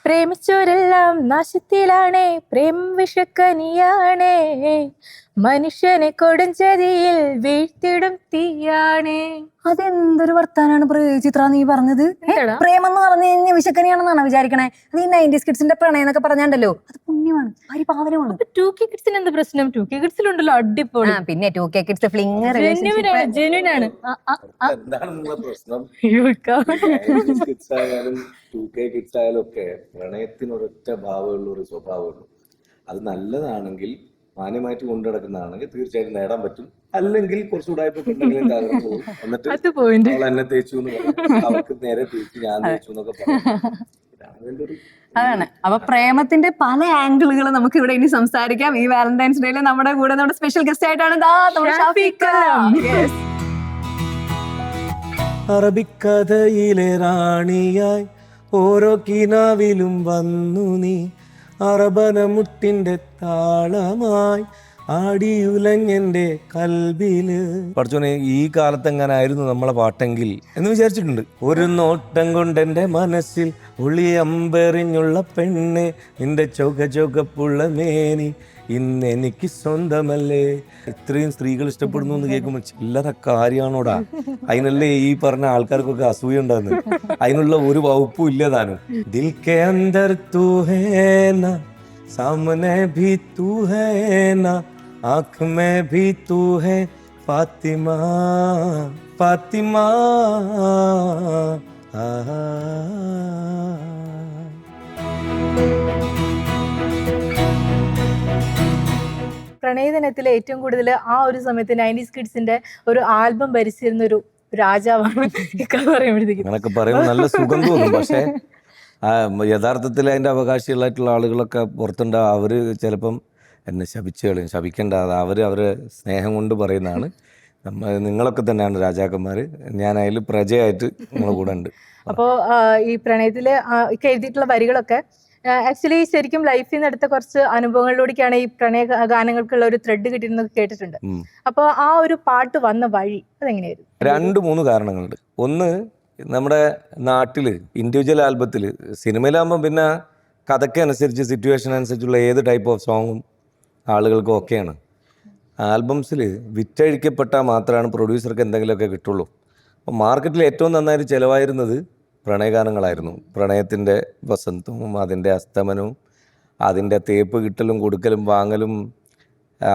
പ്രേമിച്ചോരെല്ലാം നാശത്തിലാണേ, പ്രേമം വിഷക്കനിയാണേ, മനുഷ്യനെ കൊടുംചതിയിൽ വീഴ്ത്തിടും തീയാണേ. അതെന്തൊരു വർത്താനാണ് ചിത്ര നീ പറഞ്ഞത്? പ്രേമം എന്ന് പറഞ്ഞു കഴിഞ്ഞാൽ വിശക്കനെയാണെന്നാണ് വിചാരിക്കണേ? അത് ഈ 90s കിഡ്സിന്റെ പ്രണയം എന്നൊക്കെ പറഞ്ഞാണ്ടല്ലോ, അത് പുണ്യമാണ്, പരിപാവനമാണ്. 2K കിഡ്സിന് എന്ത് പ്രശ്നം? 2K കിഡ്സിലുണ്ടല്ലോ അടിപൊളി. പിന്നെ 2K കിഡ്സ് ഫ്ലിങ് ജെന്യൂൻ ആണ്. എന്താണ് നിങ്ങളെ പ്രശ്നം? കിഡ്സ് ആയാലും 2K കിഡ്സ് ആയാലും ഒക്കെ പ്രണയത്തിന് ഒരൊറ്റ ഭാവമുള്ള ഒരു സ്വഭാവമുള്ളൂ. അത് നല്ലതാണെങ്കിൽ മാന്യമായിട്ട് കൊണ്ടു നടക്കുന്നതാണെങ്കിൽ തീർച്ചയായിട്ടും നേടാൻ പറ്റും. അല്ലെങ്കിൽ കുറച്ചുകൂടെ എന്നിട്ട് അവൾ എന്നെ തേച്ചു എന്ന് പറയും, അവർക്ക് നേരെ തേച്ചു ഞാൻ തേച്ചു എന്നൊക്കെ പറയും. അതാണ്. അപ്പൊ പ്രേമത്തിന്റെ പല ആംഗിളുകൾ നമുക്ക് ഇവിടെ ഇനി സംസാരിക്കാം. ഈ വാലന്റൈൻസ് ഡേയില് നമ്മുടെ കൂടെ നമ്മുടെ സ്പെഷ്യൽ ഗസ്റ്റ് ആയിട്ടാണ് അറബിക്കഥയിലെ റാണിയായി ഓരോ കിനാവിലും വന്നു നീ, അറബനമുട്ടിന്റെ താളമായി ആടിയുലഞ്ഞെന്റെ കൽബില്. പഠിച്ചോനെ, ഈ കാലത്തെങ്ങനായിരുന്നു നമ്മളെ പാട്ടെങ്കിൽ എന്ന് വിചാരിച്ചിട്ടുണ്ട്. ഒരു നോട്ടം കൊണ്ടെന്റെ മനസ്സിൽ ഒളിയമ്പെറിഞ്ഞുള്ള പെണ്ണ്, നിന്റെ ചൊകപ്പുള്ള മേനി ഇന്നെനിക്ക് സ്വന്തമല്ലേ. ഇത്രയും സ്ത്രീകൾ ഇഷ്ടപ്പെടുന്നു എന്ന് കേൾക്കുമ്പോൾ ചില്ലറ കാര്യമാണോടാ? അതിനല്ലേ ഈ പറഞ്ഞ ആൾക്കാർക്കൊക്കെ അസൂയ ഉണ്ടാകുന്നത്. അതിനുള്ള ഒരു വകുപ്പും ഇല്ല താനും. ദിൽ കെ അന്തർ തൂ ഹേ നാ, സാമനെ ഭീ തൂ ഹേ നാ, ആँख में भी तू है फातिमा फातिमा. പ്രണയദിനത്തിലെ ഏറ്റവും കൂടുതൽ ആ ഒരു സമയത്ത് 90s കിഡ്സിന്റെ ഒരു ആൽബം ഭരിച്ചിരുന്ന ഒരു രാജാവാണ് പറയുമ്പോഴത്തേക്ക് പറയുമ്പോൾ നല്ല സുഖം തോന്നും. പക്ഷേ യഥാർത്ഥത്തിൽ അതിന്റെ അവകാശികളായിട്ടുള്ള ആളുകളൊക്കെ പുറത്തുണ്ടാവും. അവര് ചിലപ്പം എന്നെ ശപിച്ചു കളയും. ശപിക്കേണ്ട, അവരെ സ്നേഹം കൊണ്ട് പറയുന്നതാണ്. നിങ്ങളൊക്കെ തന്നെയാണ് രാജാക്കന്മാർ, ഞാൻ അതിൽ പ്രജയായിട്ട് നിങ്ങളെ കൂടെ ഉണ്ട്. അപ്പോൾ ഈ പ്രണയത്തില് എഴുതിയിട്ടുള്ള വരികളൊക്കെ ആക്ച്വലി ശരിക്കും ലൈഫിൽ നിന്ന് എടുത്ത കുറച്ച് അനുഭവങ്ങളിലൂടെയാണ് ഈ പ്രണയ ഗാനങ്ങൾക്കുള്ള ഒരു ത്രെഡ് കിട്ടിയിരുന്നത് കേട്ടിട്ടുണ്ട്. അപ്പോൾ ആ ഒരു പാട്ട് വന്ന വഴി അതെങ്ങനെയായിരുന്നു? 2-3 കാരണങ്ങളുണ്ട്. ഒന്ന്, നമ്മുടെ നാട്ടിൽ ഇൻഡിവിജ്വൽ ആൽബത്തിൽ, സിനിമയിലാകുമ്പോൾ പിന്നെ കഥയ്ക്ക് അനുസരിച്ച് സിറ്റുവേഷൻ അനുസരിച്ചുള്ള ഏത് ടൈപ്പ് ഓഫ് സോങ്ങും ആളുകൾക്ക് ഓക്കെയാണ്. ആൽബംസിൽ വിറ്റഴിക്കപ്പെട്ടാൽ മാത്രമാണ് പ്രൊഡ്യൂസർക്ക് എന്തെങ്കിലുമൊക്കെ കിട്ടുള്ളൂ. അപ്പോൾ മാർക്കറ്റിൽ ഏറ്റവും നന്നായിട്ട് ചിലവായിരുന്നത് പ്രണയഗാനങ്ങളായിരുന്നു. പ്രണയത്തിൻ്റെ വസന്തവും അതിൻ്റെ അസ്തമനവും അതിൻ്റെ തേപ്പ് കിട്ടലും കൊടുക്കലും വാങ്ങലും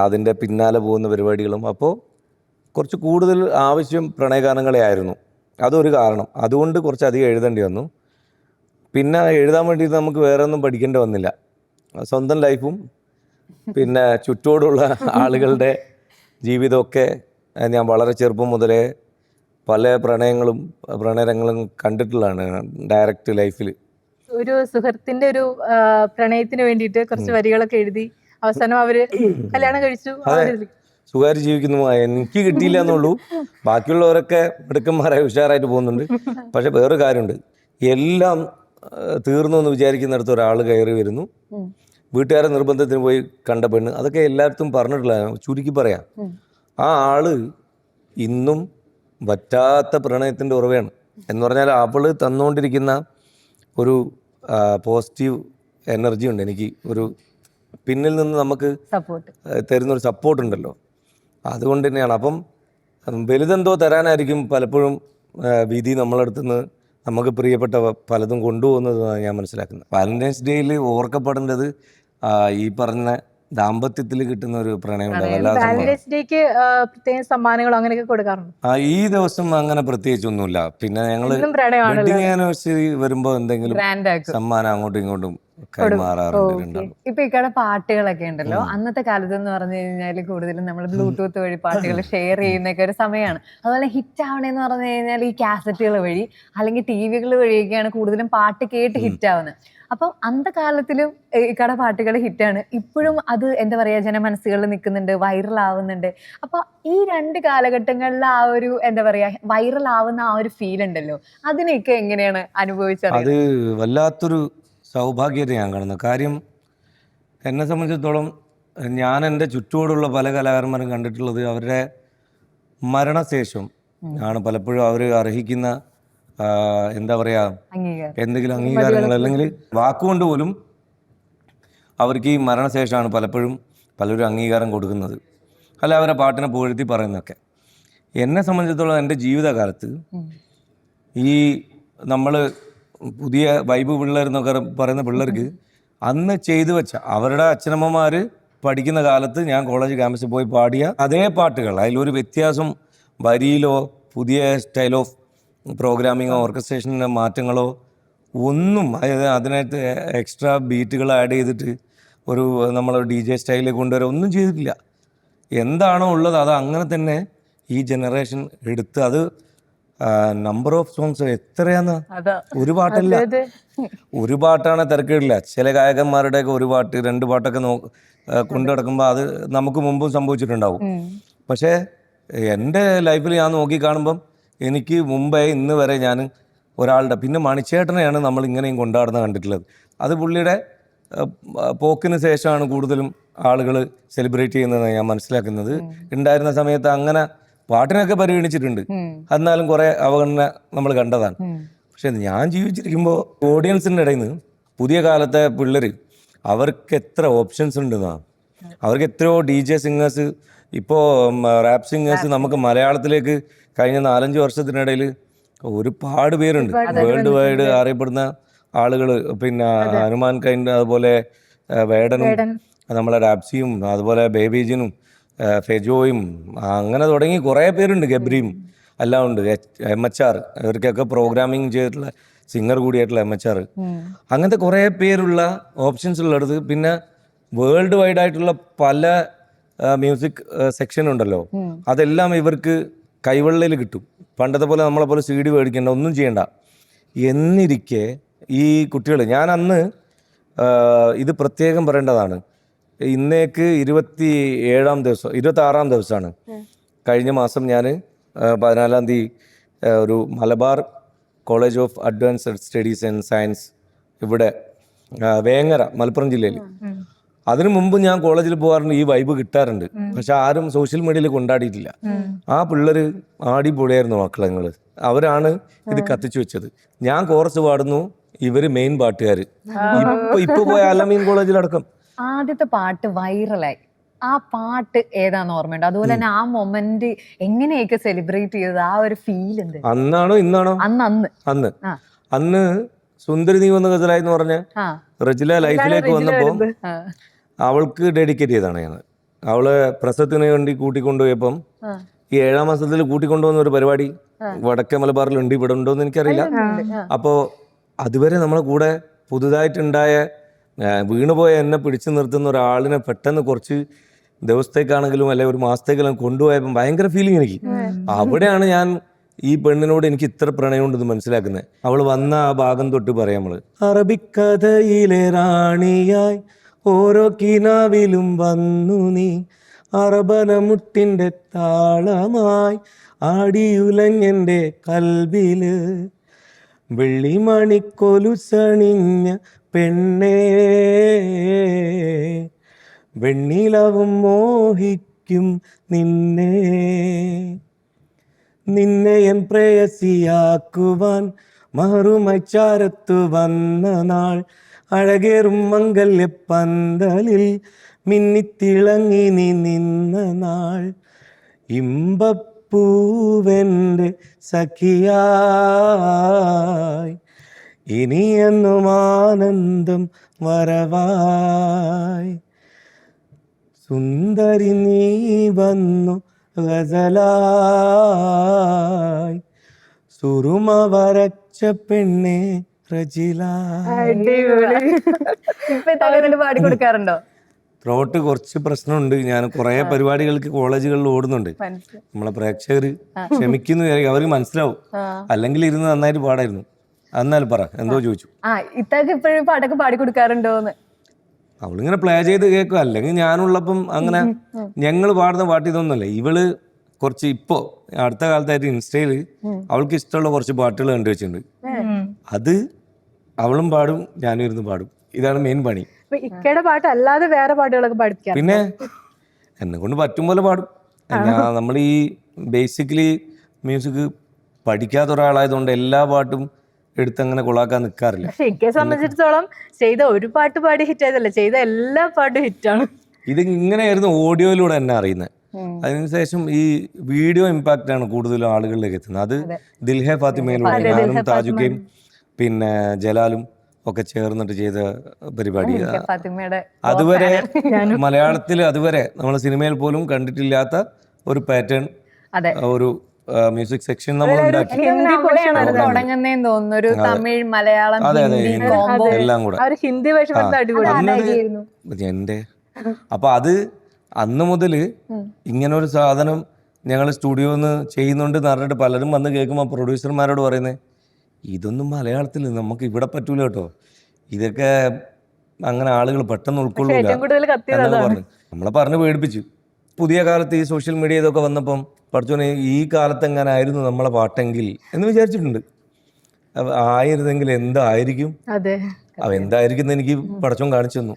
അതിൻ്റെ പിന്നാലെ പോകുന്ന പരിപാടികളും. അപ്പോൾ കുറച്ച് കൂടുതൽ ആവശ്യം പ്രണയഗാനങ്ങളെ ആയിരുന്നു. അതൊരു കാരണം. അതുകൊണ്ട് കുറച്ചധികം എഴുതേണ്ടി വന്നു. പിന്നെ എഴുതാൻ വേണ്ടിയിട്ട് നമുക്ക് വേറെ ഒന്നും പഠിക്കേണ്ടി വന്നില്ല. സ്വന്തം ലൈഫും പിന്നെ ചുറ്റോടുള്ള ആളുകളുടെ ജീവിതമൊക്കെ ഞാൻ വളരെ ചെറുപ്പം മുതലേ പല പ്രണയരംഗങ്ങളും കണ്ടിട്ടുള്ളതാണ് ഡയറക്റ്റ് ലൈഫിൽ. ഒരു സുഹൃത്തിന്റെ ഒരു പ്രണയത്തിന് വേണ്ടിയിട്ട് കുറച്ച് വരികളൊക്കെ എഴുതി അവസാനം അവര് കല്യാണം കഴിച്ചു. സുഖമായിട്ട് ജീവിക്കുന്നു. എനിക്ക് കിട്ടിയില്ല എന്നുള്ളൂ. ബാക്കിയുള്ളവരൊക്കെ മിടുക്കന്മാരായി ഉഷാറായിട്ട് പോകുന്നുണ്ട്. പക്ഷെ വേറൊരു കാര്യമുണ്ട്, എല്ലാം തീർന്നു എന്ന് വിചാരിക്കുന്നിടത്ത് ഒരാൾ കയറി വരുന്നു. വീട്ടുകാരെ നിർബന്ധത്തിന് പോയി കണ്ട പെണ്ണ്, അതൊക്കെ എല്ലായിടത്തും പറഞ്ഞിട്ടുള്ള, ചുരുക്കി പറയാം. ആ ആള് ഇന്നും വറ്റാത്ത പ്രണയത്തിൻ്റെ ഉറവയാണ്. എന്ന് പറഞ്ഞാൽ അവൾ തന്നുകൊണ്ടിരിക്കുന്ന ഒരു പോസിറ്റീവ് എനർജി ഉണ്ട്. എനിക്ക് ഒരു പിന്നിൽ നിന്ന് നമുക്ക് തരുന്നൊരു സപ്പോർട്ടുണ്ടല്ലോ, അതുകൊണ്ട് തന്നെയാണ്. അപ്പം വലുതെന്തോ തരാനായിരിക്കും പലപ്പോഴും വിധി നമ്മളടുത്തുനിന്ന് നമുക്ക് പ്രിയപ്പെട്ട പലതും കൊണ്ടുപോകുന്നതാണ് ഞാൻ മനസ്സിലാക്കുന്നത്. വാലന്റൈൻസ് ഡേയിൽ ഓർക്കപ്പെടേണ്ടത് ഈ പറഞ്ഞ ദാമ്പത്യത്തിൽ കിട്ടുന്ന ഒരു പ്രണയം ഈ ദിവസം അങ്ങനെ പ്രത്യേകിച്ചൊന്നുമില്ല. പിന്നെ ഞങ്ങള് വെഡിങ് ആനിവേഴ്സറി വരുമ്പോ എന്തെങ്കിലും സമ്മാനം അങ്ങോട്ടും ഇങ്ങോട്ടും കൈമാറാറുണ്ട്. ഇപ്പൊ ഇക്കടെ പാട്ടുകളൊക്കെ ഉണ്ടല്ലോ, അന്നത്തെ കാലത്ത് എന്ന് പറഞ്ഞു കഴിഞ്ഞാല് കൂടുതലും നമ്മൾ ബ്ലൂടൂത്ത് വഴി പാട്ടുകൾ ഷെയർ ചെയ്യുന്നൊക്കെ ഒരു സമയമാണ്. അതുപോലെ ഹിറ്റ് ആവണേന്ന് പറഞ്ഞു കഴിഞ്ഞാൽ ഈ കാസറ്റുകൾ വഴി അല്ലെങ്കിൽ ടിവികൾ വഴിയൊക്കെയാണ് കൂടുതലും പാട്ട് കേട്ട് ഹിറ്റ് ആവുന്നത്. അപ്പൊ അന്നത്തെ കാലത്തിലും ഇക്കടെ പാട്ടുകൾ ഹിറ്റാണ്. ഇപ്പോഴും അത് എന്താ പറയാ, ജനമനസ്സുകളിൽ നിൽക്കുന്നുണ്ട്, വൈറൽ ആവുന്നുണ്ട്. അപ്പൊ ഈ 2 കാലഘട്ടങ്ങളിൽ ആ ഒരു എന്താ പറയാ വൈറൽ ആവുന്ന ആ ഒരു ഫീൽ ഉണ്ടല്ലോ, അതിനെയൊക്കെ എങ്ങനെയാണ് അനുഭവിച്ചത്? അത് വല്ലാത്തൊരു സൗഭാഗ്യത്തെ ഞാൻ കാണുന്നത്. കാര്യം എന്നെ സംബന്ധിച്ചിടത്തോളം ഞാൻ എൻ്റെ ചുറ്റോടുള്ള പല കലാകാരന്മാരും കണ്ടിട്ടുള്ളത് അവരുടെ മരണശേഷം ആണ് പലപ്പോഴും അവർ അർഹിക്കുന്ന എന്താ പറയുക, അംഗീകാരം. എന്തെങ്കിലും അംഗീകാരങ്ങൾ അല്ലെങ്കിൽ വാക്കുകൊണ്ട് പോലും അവർക്ക് ഈ മരണശേഷമാണ് പലപ്പോഴും പലരും അംഗീകാരം കൊടുക്കുന്നത്, അല്ല അവരെ പാട്ടിനെ പുകഴ്ത്തി പറയുന്നതൊക്കെ. എന്നെ സംബന്ധിച്ചിടത്തോളം എൻ്റെ ജീവിതകാലത്ത് ഈ നമ്മൾ പുതിയ വൈബ് പിള്ളേർ എന്നൊക്കെ പറയുന്ന പിള്ളേർക്ക് അന്ന് ചെയ്തു വെച്ച അവരുടെ അച്ഛനമ്മമാർ പഠിക്കുന്ന കാലത്ത് ഞാൻ കോളേജ് ക്യാമ്പസിൽ പോയി പാടിയ അതേ പാട്ടുകൾ, അതിലൊരു വ്യത്യാസം വരിയിലോ പുതിയ സ്റ്റൈൽ ഓഫ് പ്രോഗ്രാമിങ്ങോ ഓർക്കസ്ട്രേഷൻ്റെ മാറ്റങ്ങളോ ഒന്നും, അതായത് അതിനകത്ത് എക്സ്ട്രാ ബീറ്റുകൾ ആഡ് ചെയ്തിട്ട് ഒരു നമ്മൾ DJ സ്റ്റൈലിൽ കൊണ്ടുവരാൻ ഒന്നും ചെയ്തിട്ടില്ല. എന്താണോ ഉള്ളത് അത് അങ്ങനെ തന്നെ ഈ ജനറേഷൻ എടുത്ത്, അത് നമ്പർ ഓഫ് സോങ്സ് എത്രയാന്ന്, ഒരു പാട്ടല്ല, ഒരു പാട്ടാണ് തിരക്കിടില്ല. ചില ഗായകന്മാരുടെയൊക്കെ ഒരു പാട്ട് 2 പാട്ടൊക്കെ കൊണ്ടു നടക്കുമ്പോൾ അത് നമുക്ക് മുമ്പും സംഭവിച്ചിട്ടുണ്ടാവും. പക്ഷേ എൻ്റെ ലൈഫിൽ ഞാൻ നോക്കി കാണുമ്പം എനിക്ക് മുമ്പേ ഇന്ന് വരെ ഞാൻ ഒരാളുടെ, പിന്നെ മണിച്ചേട്ടനെയാണ് നമ്മൾ ഇങ്ങനെയും കൊണ്ടാടുന്ന കണ്ടിട്ടുള്ളത്. അത് പുള്ളിയുടെ പോക്കിന് ശേഷമാണ് കൂടുതലും ആളുകൾ സെലിബ്രേറ്റ് ചെയ്യുന്നതെന്ന് ഞാൻ മനസ്സിലാക്കുന്നത്. ഉണ്ടായിരുന്ന സമയത്ത് അങ്ങനെ പാട്ടിനൊക്കെ പരിഗണിച്ചിട്ടുണ്ട്, എന്നാലും കുറേ അവഗണന നമ്മൾ കണ്ടതാണ്. പക്ഷെ ഞാൻ ജീവിച്ചിരിക്കുമ്പോൾ ഓഡിയൻസിൻ്റെ ഇടയിൽ നിന്ന് പുതിയ കാലത്തെ പിള്ളേർ അവർക്ക് എത്ര ഓപ്ഷൻസ് ഉണ്ടെന്നാണ്. അവർക്ക് എത്രയോ DJ സിംഗേഴ്സ്, ഇപ്പോൾ റാപ്പ് സിംഗേഴ്സ് നമുക്ക് മലയാളത്തിലേക്ക് കഴിഞ്ഞ 4-5 വർഷത്തിനിടയിൽ ഒരുപാട് പേരുണ്ട്. വേൾഡ് വൈഡ് അറിയപ്പെടുന്ന ആളുകൾ. പിന്നെ ഹനുമാൻ കൈൻഡ്, അതുപോലെ വേടനും, നമ്മളെ റാപ്സിയും, അതുപോലെ ബേബീജിനും, ഫെജോയും, അങ്ങനെ തുടങ്ങി കുറേ പേരുണ്ട്. ഗബ്രിയും എല്ലാം ഉണ്ട്. MHR, ഇവർക്കൊക്കെ പ്രോഗ്രാമിങ് ചെയ്തിട്ടുള്ള സിംഗർ കൂടിയായിട്ടുള്ള MHR. അങ്ങനത്തെ കുറേ പേരുള്ള ഓപ്ഷൻസ് ഉള്ളിടത്ത് പിന്നെ വേൾഡ് വൈഡ് ആയിട്ടുള്ള പല മ്യൂസിക് സെക്ഷൻ ഉണ്ടല്ലോ, അതെല്ലാം ഇവർക്ക് കൈവെള്ളയിൽ കിട്ടും. പണ്ടത്തെ പോലെ നമ്മളെ പോലെ CD മേടിക്കേണ്ട, ഒന്നും ചെയ്യണ്ട. എന്നിരിക്കെ ഈ കുട്ടികൾ, ഞാൻ അന്ന് ഇത് പ്രത്യേകം പറയേണ്ടതാണ്, ഇന്നേക്ക് 26-ാം ദിവസമാണ്. കഴിഞ്ഞ മാസം ഞാൻ 14-ാം തീയതി ഒരു Malabar college of advanced studies and science ഇവിടെ വേങ്ങര, മലപ്പുറം ജില്ലയിൽ, അതിനു മുമ്പ് ഞാൻ കോളേജിൽ പോകാറുണ്ട്, ഈ വൈബ് കിട്ടാറുണ്ട്. പക്ഷെ ആരും സോഷ്യൽ മീഡിയയിൽ കൊണ്ടാടിയിട്ടില്ല. ആ പിള്ളേർ ആടിപൊളിയായിരുന്നു മക്കളങ്ങൾ. അവരാണ് ഇത് കത്തിച്ചു വെച്ചത്. ഞാൻ കോറസ് പാടുന്നു, ഇവര് മെയിൻ പാട്ടുകാർ. ഇപ്പൊ പോയ അലമീൻ കോളേജിലടക്കം ആദ്യത്തെ പാട്ട് വൈറലായി. ആ പാട്ട് ഏതാന്ന് ഓർമ്മയുണ്ട്? അതുപോലെ തന്നെ ആ മൊമെന്റ് എങ്ങനെയൊക്കെ സെലിബ്രേറ്റ് ചെയ്തത്, ആ ഒരു ഫീൽ എന്ത്? അന്നാണോ ഇന്നാണോ? അന്ന് സുന്ദരി നീ വന്ന ഗസലായി എന്ന് പറഞ്ഞ റജില ലൈഫിലേക്ക് വന്നപ്പോ അവൾക്ക് ഡെഡിക്കേറ്റ് ചെയ്താണ് ഞാൻ. അവളെ പ്രസവത്തിന് വേണ്ടി കൂട്ടിക്കൊണ്ടുപോയപ്പം ഈ 7-ാം മാസത്തിൽ കൂട്ടിക്കൊണ്ടുപോകുന്ന ഒരു പരിപാടി വടക്കേ മലബാറിലുണ്ട്, ഇവിടെ ഉണ്ടോ എന്ന് എനിക്കറിയില്ല. അപ്പോൾ അതുവരെ നമ്മളെ കൂടെ പുതുതായിട്ടുണ്ടായ വീണുപോയ എന്നെ പിടിച്ചു നിർത്തുന്ന ഒരാളിനെ പെട്ടെന്ന് കുറച്ച് ദിവസത്തേക്കാണെങ്കിലും അല്ലെ ഒരു മാസത്തേക്കെല്ലാം കൊണ്ടുപോയപ്പോൾ ഭയങ്കര ഫീലിംഗ് എനിക്ക്. അവിടെയാണ് ഞാൻ ഈ പെണ്ണിനോട് എനിക്ക് ഇത്ര പ്രണയം ഉണ്ടെന്ന് മനസ്സിലാക്കുന്നത്. അവൾ വന്ന ആ ഭാഗം തൊട്ട് പറയാം നമ്മള്, അറബിക്കഥയിലെ റാണിയായി ഓരോ കിനാവിലും വന്നു നീ, അറബനമുട്ടിൻ്റെ താളമായി ആടിയുലഞ്ഞെൻ്റെ കൽബില്, വെള്ളിമണിക്കൊലുസണിഞ്ഞ പെണ്ണേ, വെണ്ണിലവും മോഹിക്കും നിന്നെ, നിന്നെ എൻ പ്രേയസിയാക്കുവാൻ മഹറുമായി ചാരത്തു വന്ന നാൾ, അഴകേറും മംഗല്യപ്പന്തലിൽ മിന്നിത്തിളങ്ങി നീ നിന്ന നാൾ, ഇമ്പപ്പൂവെൻ്റെ സഖിയായി ഇനിയെന്നും ആനന്ദം വരവായി, സുന്ദരി നീ വന്നു ഗസലായി, സുറുമ വരച്ച പെണ്ണെ റജില. പാടി കൊടുക്കാറുണ്ടോ? ത്രോട്ട് കുറച്ച് പ്രശ്നമുണ്ട്. ഞാൻ കുറെ പരിപാടികൾക്ക് കോളേജുകളിൽ ഓടുന്നുണ്ട്. നമ്മളെ പ്രേക്ഷകർ ക്ഷമിക്കുന്നു, അവർക്ക് മനസ്സിലാവും. അല്ലെങ്കിൽ ഇരുന്ന് നന്നായിട്ട് പാടായിരുന്നു. എന്നാലും പറ, എന്തോ ചോദിച്ചു. ഇത്താക്ക് ഇപ്പോഴും പാട്ടൊക്കെ പാടി കൊടുക്കാറുണ്ടോന്ന്? അവളിങ്ങനെ പ്ലേ ചെയ്ത് കേൾക്കും. അല്ലെങ്കിൽ ഞാനുള്ളപ്പം അങ്ങനെ ഞങ്ങൾ പാടുന്ന പാട്ട് ഇതൊന്നുമല്ല. ഇവള് കുറച്ച് ഇപ്പോ അടുത്ത കാലത്തായിട്ട് ഇൻസ്റ്റയിൽ അവൾക്ക് ഇഷ്ടമുള്ള കുറച്ച് പാട്ടുകൾ കണ്ടുവച്ചിട്ടുണ്ട്. അത് അവളും പാടും, ഞാനും ഇരുന്ന് പാടും. ഇതാണ് മെയിൻ പണി. ഇക്കയുടെ പാട്ട് അല്ലാതെ വേറെ പാട്ടുകളൊക്കെ പഠിക്കാം. പിന്നെ എന്നെ കൊണ്ട് പറ്റും പോലെ പാടും. നമ്മൾ ഈ ബേസിക്കലി മ്യൂസിക് പഠിക്കാത്ത ഒരാളായതുകൊണ്ട് എല്ലാ പാട്ടും എടുത്തങ്ങനെ കൊളാക്കാൻ നിൽക്കാറില്ല. പക്ഷെ എനിക്ക് സംബന്ധിച്ചിടത്തോളം ചെയ്ത ഒരു പാട്ട് പാടി ഹിറ്റ് ആയതല്ല, ചെയ്ത എല്ലാ പാട്ടും ഹിറ്റാണ്. ഇത് ഇങ്ങനെയായിരുന്നു ഓഡിയോയിലൂടെ തന്നെ അറിയുന്നത്. അതിനുശേഷം ഈ വീഡിയോ ഇമ്പാക്റ്റ് ആണ് കൂടുതലും ആളുകളിലേക്ക് എത്തുന്നത്. അത് ദിൽഹെ ഫാത്തിമയിലൂടെ ഞാനും താജുക്കയും പിന്നെ ജലാലും ഒക്കെ ചേർന്നിട്ട് ചെയ്ത പരിപാടി. അതുവരെ മലയാളത്തിൽ അതുവരെ നമ്മൾ സിനിമയിൽ പോലും കണ്ടിട്ടില്ലാത്ത ഒരു പാറ്റേൺ, ഒരു മ്യൂസിക് സെക്ഷൻ നമ്മൾ ഉണ്ടാക്കി. തുടങ്ങുന്നേന്ന് തോന്നുന്നു ഒരു തമിഴ് മലയാളം എല്ലാം കൂടെ ഹിന്ദി വേഷം എന്റെ. അപ്പൊ അത് അന്ന് മുതൽ ഇങ്ങനെ ഒരു സാധനം ഞങ്ങൾ സ്റ്റുഡിയോന്ന് ചെയ്യുന്നുണ്ട് എന്ന് പറഞ്ഞിട്ട് പലരും വന്ന് കേൾക്കുമ്പോൾ പ്രൊഡ്യൂസർമാരോട് പറയുന്നത്, ഇതൊന്നും മലയാളത്തിൽ നമുക്ക് ഇവിടെ പറ്റൂല കേട്ടോ, ഇതൊക്കെ അങ്ങനെ ആളുകൾ പെട്ടെന്ന് ഉൾക്കൊള്ളൂല എന്നൊക്കെ പറഞ്ഞു. നമ്മളെ പറഞ്ഞ് പേടിപ്പിച്ചു. പുതിയ കാലത്ത് ഈ സോഷ്യൽ മീഡിയ ഇതൊക്കെ വന്നപ്പം പഠിച്ചോനെ ഈ കാലത്ത് എങ്ങനായിരുന്നു നമ്മളെ പാട്ടെങ്കിൽ എന്ന് വിചാരിച്ചിട്ടുണ്ട്. ആയിരുന്നെങ്കിൽ എന്തായിരിക്കും, എന്തായിരിക്കും എനിക്ക് പടച്ചോൻ കാണിച്ചു തന്നു.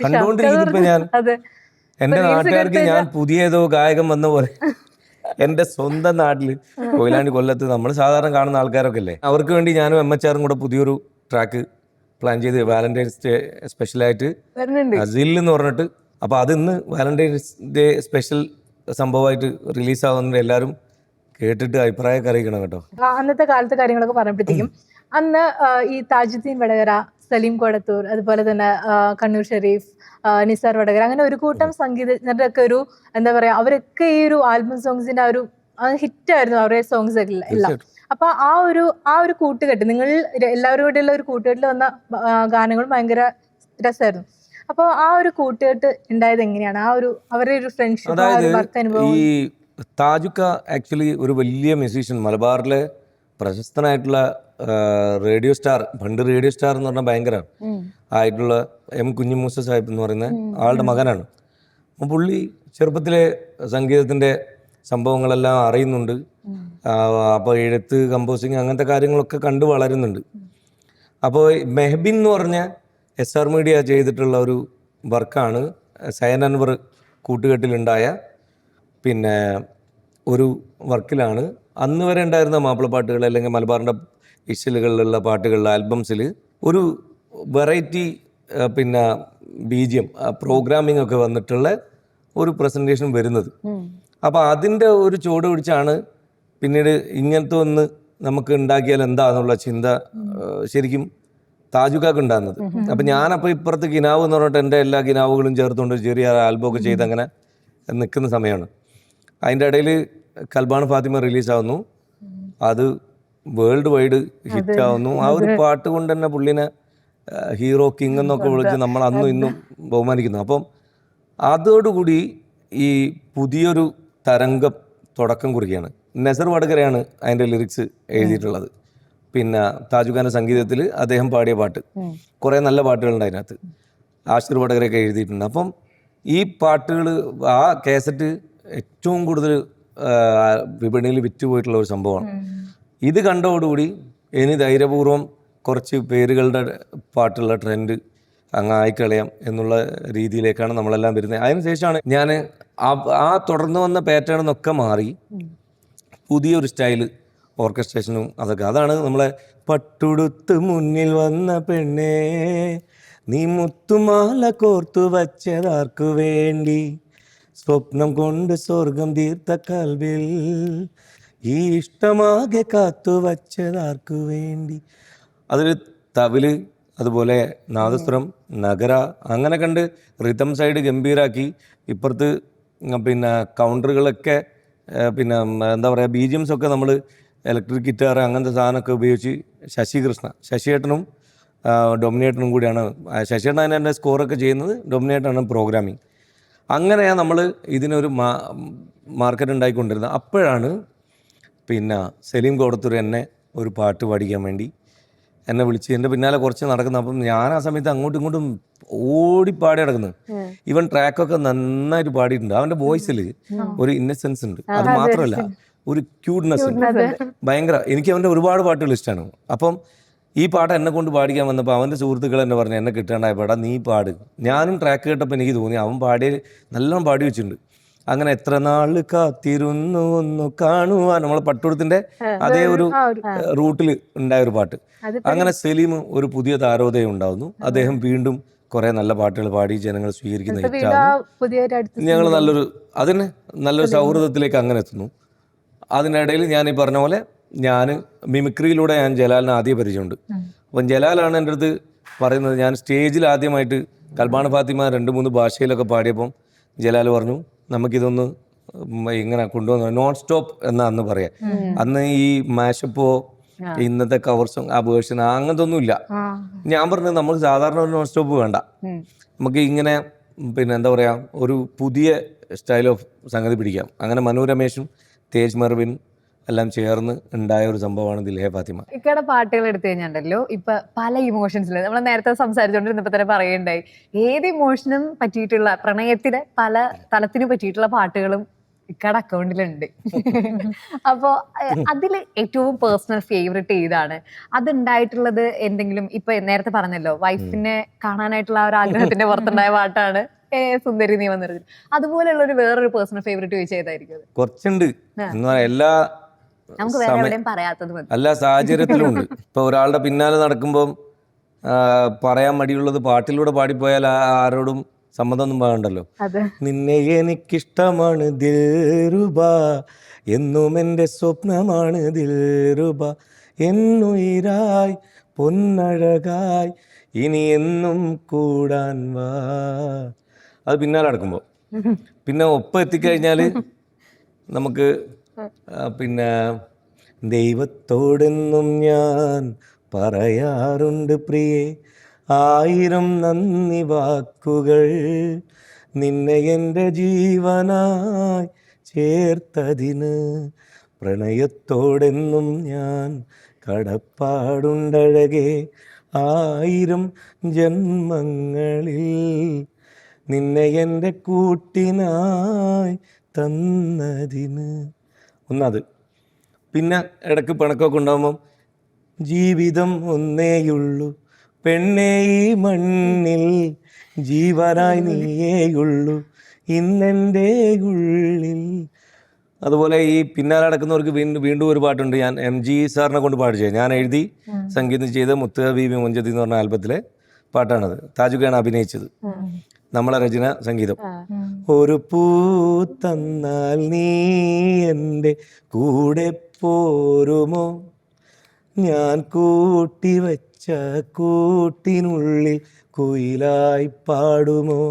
കണ്ടുകൊണ്ടിരിക്കുന്നു ഞാൻ. എന്റെ നാട്ടുകാർക്ക് ഞാൻ പുതിയ ഏതോ ഗായകൻ വന്ന പോലെ എന്റെ സ്വന്തം നാട്ടില് കൊയിലാണ്ടി കൊല്ലത്ത് നമ്മൾ സാധാരണ കാണുന്ന ആൾക്കാരൊക്കെ അല്ലേ, അവർക്ക് വേണ്ടി ഞാനും MHR കൂടെ പുതിയൊരു ട്രാക്ക് പ്ലാൻ ചെയ്ത് വാലന്റൈൻസ് ഡേ സ്പെഷ്യലായിട്ട് അസിൽ എന്ന് പറഞ്ഞിട്ട്. അപ്പോൾ അത് ഇന്ന് വാലന്റൈൻസ് ഡേ സ്പെഷ്യൽ സംഭവമായിട്ട് റിലീസാവുന്നുണ്ട്. എല്ലാവരും കേട്ടിട്ട് അഭിപ്രായമൊക്കെ അറിയിക്കണം കേട്ടോ. അന്നത്തെ കാലത്തെ കാര്യങ്ങളൊക്കെ പറഞ്ഞപ്പോഴത്തേക്കും അന്ന് ഈ താജുദ്ദീൻ വടകര, സലീം കൊടത്തൂർ, അതുപോലെ തന്നെ കണ്ണൂർ ഷെരീഫ്, നിസാർ വടകര, അങ്ങനെ ഒരു കൂട്ടം സംഗീതജ്ഞരുടെ ഒക്കെ ഒരു എന്താ പറയാ, അവരൊക്കെ ഈ ഒരു ആൽബം സോങ്സിന്റെ ഒരു ഹിറ്റായിരുന്നു അവരുടെ സോങ്സ് എല്ലാം. അപ്പൊ ആ ഒരു കൂട്ടുകെട്ട്, നിങ്ങൾ എല്ലാവരും കൂടെയുള്ള ഒരു കൂട്ടുകെട്ടിൽ വന്ന ഗാനങ്ങളും ഭയങ്കര രസമായിരുന്നു. അപ്പോൾ ആ ഒരു കൂട്ടുകെട്ട് ഉണ്ടായത് എങ്ങനെയാണ്? ആ ഒരു അവരുടെ ഒരു ഫ്രണ്ട്ഷിപ്പ്, വർക്ക് അനുഭവം. ഈ താജുക്ക ആക്ച്വലി ഒരു വലിയ മ്യൂസീഷ്യൻ, മലബാറിലെ പ്രശസ്തനായിട്ടുള്ള റേഡിയോ സ്റ്റാർ, പണ്ട് റേഡിയോ സ്റ്റാർ എന്ന് പറഞ്ഞാൽ ഭയങ്കര ആയിട്ടുള്ള M കുഞ്ഞിമൂസ സാഹിബ് എന്ന് പറയുന്ന ആളുടെ മകനാണ്. അപ്പം പുള്ളി ചെറുപ്പത്തിലെ സംഗീതത്തിൻ്റെ സംഭവങ്ങളെല്ലാം അറിയുന്നുണ്ട്. അപ്പോൾ എഴുത്ത്, കമ്പോസിങ്, അങ്ങനത്തെ കാര്യങ്ങളൊക്കെ കണ്ടു വളരുന്നുണ്ട്. അപ്പോൾ മെഹബിൻ എന്ന് പറഞ്ഞ SR മീഡിയ ചെയ്തിട്ടുള്ള ഒരു വർക്കാണ് സയൻ അൻവർ കൂട്ടുകെട്ടിലുണ്ടായ പിന്നെ ഒരു വർക്കിലാണ് അന്ന് വരെ ഉണ്ടായിരുന്ന മാപ്പിളപ്പാട്ടുകൾ അല്ലെങ്കിൽ മലബാറിൻ്റെ ഇശലുകളിലുള്ള പാട്ടുകളുടെ ആൽബംസിൽ ഒരു വെറൈറ്റി പിന്നെ BGM പ്രോഗ്രാമിംഗ് ഒക്കെ വന്നിട്ടുള്ള ഒരു പ്രസൻറ്റേഷൻ വരുന്നത്. അപ്പോൾ അതിൻ്റെ ഒരു ചുവട് പിടിച്ചാണ് പിന്നീട് ഇങ്ങനത്തെ ഒന്ന് നമുക്ക് ഉണ്ടാക്കിയാൽ എന്താണെന്നുള്ള ചിന്ത ശരിക്കും താജുക്കാക്ക് ഉണ്ടാകുന്നത്. അപ്പം ഞാനപ്പോൾ ഇപ്പുറത്ത് കിനാവ് എന്ന് പറഞ്ഞിട്ട് എൻ്റെ എല്ലാ കിനാവുകളും ചേർത്തുകൊണ്ട് ചെറിയ ആൽബമൊക്കെ ചെയ്ത് അങ്ങനെ നിൽക്കുന്ന സമയമാണ്. അതിൻ്റെ ഇടയിൽ കൽബാൻ ഫാത്തിമ റിലീസാവുന്നു. അത് വേൾഡ് വൈഡ് ഹിറ്റാവുന്നു. ആ ഒരു പാട്ട് കൊണ്ട് തന്നെ പുള്ളിനെ ഹീറോ കിങ് എന്നൊക്കെ വിളിച്ച് നമ്മൾ അന്നും ഇന്നും ബഹുമാനിക്കുന്നു. അപ്പം അതോടുകൂടി ഈ പുതിയൊരു തരംഗം തുടക്കം കുറിക്കുകയാണ്. നസർ വടകരയാണ് അതിൻ്റെ ലിറിക്സ് എഴുതിയിട്ടുള്ളത്. പിന്നെ താജുഖാൻ്റെ സംഗീതത്തിൽ അദ്ദേഹം പാടിയ പാട്ട്, കുറേ നല്ല പാട്ടുകളുണ്ട് അതിനകത്ത്. ആഷിർ വടകരയൊക്കെ എഴുതിയിട്ടുണ്ട്. അപ്പം ഈ പാട്ടുകൾ, ആ കാസറ്റ് ഏറ്റവും കൂടുതൽ വിപണിയിൽ വിറ്റുപോയിട്ടുള്ള ഒരു സംഭവമാണ്. ഇത് കണ്ടതോടുകൂടി ഇനി ധൈര്യപൂർവ്വം കുറച്ച് പേരുകളുടെ പാട്ടുള്ള ട്രെൻഡ് അങ്ങ് ആയിക്കളയാം എന്നുള്ള രീതിയിലേക്കാണ് നമ്മളെല്ലാം വരുന്നത്. അതിനുശേഷമാണ് ഞാൻ ആ തുടർന്ന് വന്ന പാറ്റേൺ എന്നൊക്കെ മാറി പുതിയൊരു സ്റ്റൈല്, ഓർക്കസ്ട്രേഷനും അതൊക്കെ. അതാണ് നമ്മളെ പട്ടുടുത്ത് മുന്നിൽ വന്ന പെണ്ണേ നീ മുത്തുമാല കോർത്തു വച്ചതാർക്കു വേണ്ടി, സ്വപ്നം കൊണ്ട് സ്വർഗം തീർത്ത കൽവിൽ ഈ ഇഷ്ടമാകെ കാത്തു വച്ചതാർക്കു വേണ്ടി. അതൊരു തവില്, അതുപോലെ നാദസ്വരം, നഗര, അങ്ങനെ കണ്ട് റിതം സൈഡ് ഗംഭീരാക്കി. ഇപ്പുറത്ത് പിന്നെ കൗണ്ടറുകളൊക്കെ പിന്നെ എന്താ പറയുക, BGMs ഒക്കെ നമ്മൾ ഇലക്ട്രിക് ഗിറ്റാർ അങ്ങനത്തെ സാധനമൊക്കെ ഉപയോഗിച്ച് ശശിയേട്ടനും ഡൊമിനേറ്ററും കൂടിയാണ്. ശശിയേട്ടൻ അതിൻ്റെ സ്കോറൊക്കെ ചെയ്യുന്നത്, ഡൊമിനേറ്ററാണ് പ്രോഗ്രാമിങ്. അങ്ങനെയാണ് നമ്മൾ ഇതിനൊരു മാർക്കറ്റ് ഉണ്ടായിക്കൊണ്ടിരുന്നത്. അപ്പോഴാണ് പിന്നെ സലീം കോടത്തൂർ എന്നെ ഒരു പാട്ട് പഠിക്കാൻ വേണ്ടി എന്നെ വിളിച്ച് എൻ്റെ പിന്നാലെ കുറച്ച് നടക്കുന്നത്. അപ്പം ഞാൻ ആ സമയത്ത് അങ്ങോട്ടും ഇങ്ങോട്ടും ഓടിപ്പാടി നടക്കുന്നത്. ഇവൻ ട്രാക്കൊക്കെ നന്നായിട്ട് പാടിയിട്ടുണ്ട്. അവൻ്റെ വോയിസിൽ ഒരു ഇന്നസെൻസ് ഉണ്ട്. അത് മാത്രമല്ല ഒരു ക്യൂട്ട്നെസ് ഉണ്ട് ഭയങ്കര. എനിക്ക് അവൻ്റെ ഒരുപാട് പാട്ടുകൾ ഇഷ്ടമാണ്. അപ്പം ഈ പാട്ട് എന്നെ കൊണ്ട് പാടിക്കാൻ വന്നപ്പോൾ അവൻ്റെ സുഹൃത്തുക്കൾ എന്നെ പറഞ്ഞു, എന്നെ കിട്ടാണ്ടായ പാടാ നീ പാട്. ഞാനും ട്രാക്ക് കേട്ടപ്പോൾ എനിക്ക് തോന്നി അവൻ നല്ലോണം പാടി വെച്ചിട്ടുണ്ട്. അങ്ങനെ എത്ര നാള് കാത്തിരുന്നു ഒന്ന് കാണുവാൻ, നമ്മളെ പട്ടുടുത്തിന്റെ അതേ ഒരു റൂട്ടിൽ ഉണ്ടായ ഒരു പാട്ട്. അങ്ങനെ സലീം ഒരു പുതിയ താരോദയം ഉണ്ടാവുന്നു. അദ്ദേഹം വീണ്ടും കുറെ നല്ല പാട്ടുകൾ പാടി ജനങ്ങൾ സ്വീകരിക്കുന്ന ഹിറ്റാകുന്നു. ഞങ്ങൾ അതിന് നല്ലൊരു സൗഹൃദത്തിലേക്ക് അങ്ങനെ എത്തുന്നു. അതിനിടയിൽ ഞാൻ ഈ പറഞ്ഞ പോലെ ഞാൻ മിമിക്രിയിലൂടെ ഞാൻ ജലാലിനെ ആദ്യം പരിചയമുണ്ട്. അപ്പം ജലാലാണ് എൻ്റെ അടുത്ത് പറയുന്നത്, ഞാൻ സ്റ്റേജിൽ ആദ്യമായിട്ട് കൽബാണ ഫാത്തിമ 2-3 ഭാഷയിലൊക്കെ പാടിയപ്പം ജലാൽ പറഞ്ഞു നമുക്കിതൊന്ന് ഇങ്ങനെ കൊണ്ടുവന്നു, നോൺ സ്റ്റോപ്പ് എന്നാ അന്ന് പറയാം. അന്ന് ഈ മാഷപ്പോ ഇന്നത്തെ കവർ സോങ് ആ വേർഷൻ അങ്ങനത്തെ ഒന്നുമില്ല. ഞാൻ പറഞ്ഞത് നമുക്ക് സാധാരണ ഒരു നോൺ സ്റ്റോപ്പ് വേണ്ട, നമുക്ക് ഇങ്ങനെ പിന്നെ എന്താ പറയാ ഒരു പുതിയ സ്റ്റൈൽ ഓഫ് സംഗതി പിടിക്കാം. അങ്ങനെ മനു രമേശും തേജ് മെർവിനും എല്ലാം ചേർന്ന് ഉണ്ടായ ഒരു സംഭവമാണ് ദിൽഹേ ഫാത്തിമ. ഇക്കടെ പാട്ടുകൾ എടുത്തു കഴിഞ്ഞാണ്ടല്ലോ ഇപ്പൊ പല ഇമോഷൻസിൽ നമ്മൾ നേരത്തെ സംസാരിച്ചുകൊണ്ടിരുന്നപ്പോ തന്നെ പറയുണ്ടായി, ഏത് ഇമോഷനും പറ്റിയിട്ടുള്ള പ്രണയത്തിന് പല തലത്തിനും പറ്റിയിട്ടുള്ള പാട്ടുകളും ഇക്കടെ അക്കൗണ്ടിലുണ്ട്. അപ്പോ അതിൽ ഏറ്റവും പേഴ്സണൽ ഫേവറേറ്റ് ഏതാണ്? അതുണ്ടായിട്ടുള്ളത് എന്തെങ്കിലും ഇപ്പൊ നേരത്തെ പറഞ്ഞല്ലോ വൈഫിനെ കാണാനായിട്ടുള്ള ആ ഒരു ആഗ്രഹത്തിന്റെ പുറത്തുണ്ടായ പാട്ടാണ് സുന്ദരി നീ വന്നിരുന്നത്. അതുപോലെയുള്ള ഒരു വേറൊരു പേഴ്സണൽ ഫേവറേറ്റ് ചോദിച്ചാൽ ഏതായിരിക്കും? കുറച്ചുണ്ട്, നമുക്ക് വേറെ എവിടെയും പറയാത്തത് എല്ലാ സാഹചര്യത്തിലും ഉണ്ട്. ഇപ്പൊ ഒരാളുടെ പിന്നാലെ നടക്കുമ്പോൾ പറയാൻ മടിയുള്ളത് പാട്ടിലൂടെ പാടിപ്പോയാൽ ആരോടും സമ്മതമൊന്നും വേണ്ടല്ലോ. നിന്നെ എനിക്കിഷ്ടമാണ് ദിൽറുബ, എന്നും എൻ്റെ സ്വപ്നമാണ് ദിൽറുബ, എന്നുയിരായി പൊന്നഴകായി ഇനി എന്നും കൂടാൻ വാ. അത് പിന്നാലെ നടക്കുമ്പോൾ പിന്നെ ഒപ്പം എത്തിക്കഴിഞ്ഞാൽ നമുക്ക് പിന്നെ ദൈവത്തോടെന്നും ഞാൻ പറയാറുണ്ട് പ്രിയേ, 1000 നന്ദി വാക്കുകൾ, നിന്നെ എൻ്റെ ജീവനായി ചേർത്തതിന്. പ്രണയത്തോടെന്നും ഞാൻ കടപ്പാടുണ്ടഴകേ, 1000 ജന്മങ്ങളിൽ നിന്നെ എൻ്റെ കൂട്ടിനായി തന്നതിന്. ഒന്നത്. പിന്നെ ഇടയ്ക്ക് പിണക്കൊക്കെ ഉണ്ടാകുമ്പം ജീവിതം ഒന്നേയുള്ളൂ പെണ്ണേ ഈ മണ്ണിൽ, ജീവനായി നീയേയുള്ളൂ ഇന്നെൻ്റെ ഉള്ളിൽ. അതുപോലെ ഈ പിന്നാലെ നടക്കുന്നവർക്ക് വീണ്ടും ഒരു പാട്ടുണ്ട്, ഞാൻ MG സാറിനെ കൊണ്ട് പാടിച്ചത്. ഞാൻ എഴുതി സംഗീതം ചെയ്ത മുത്ത് ബീബി മുഞ്ചതി എന്ന് പറഞ്ഞ ആൽബത്തിലെ പാട്ടാണത്. താജുഖാണ് അഭിനയിച്ചത്, നമ്മളെ രചന സംഗീതം. ഒരു പൂ തന്നാൽ നീ എൻ്റെ കൂടെ പോരുമോ, ഞാൻ കൂട്ടിവച്ച കൂട്ടിനുള്ളിൽ കുയിലായി പാടുമോ,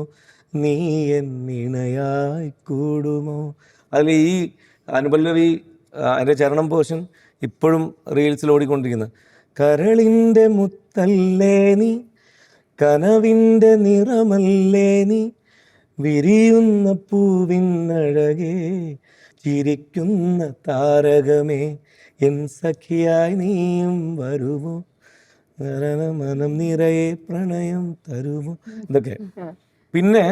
നീ എന്നിണയായി കൂടുമോ. അതിൽ ഈ അനുപല്ലവി അതിൻ്റെ ചരണം പോർഷൻ ഇപ്പോഴും റീൽസിൽ ഓടിക്കൊണ്ടിരിക്കുന്നത്. കരളിൻ്റെ മുത്തല്ലേ നീ, കനവിൻ്റെ നിറമല്ലേ നീ, വിരിയുന്ന പൂവിനഴകേ, ചിരിക്കുന്ന താരകമേ, എൻ സഖിയായി നീയും വരുമോ, മനം നിറയെ പ്രണയം തരുമോ. ഇതൊക്കെ പിന്നെ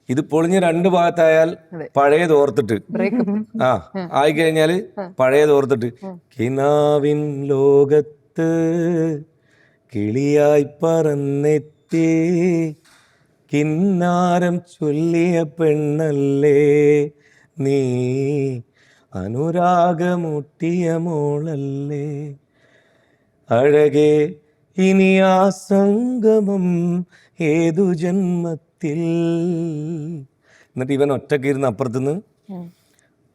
ഇത് പൊളിഞ്ഞ് 2 ഭാഗത്തായാൽ പഴയതോർത്തിട്ട് ആയിക്കഴിഞ്ഞാല് പഴയതോർത്തിട്ട്, കിനാവിൻ ലോകത്ത് കിളിയായി പറന്നെത്തി, കിന്നാരം ചൊല്ലിയ പെണ്ണല്ലേ നീ, അനുരാഗമുട്ടിയ മോളല്ലേ, അഴകേ ഇനി ആ സംഗമം ഏതു ജന്മത്തിൽ. എന്നിട്ട് ഇവൻ ഒറ്റക്കിരുന്ന് അപ്പുറത്തുനിന്ന്,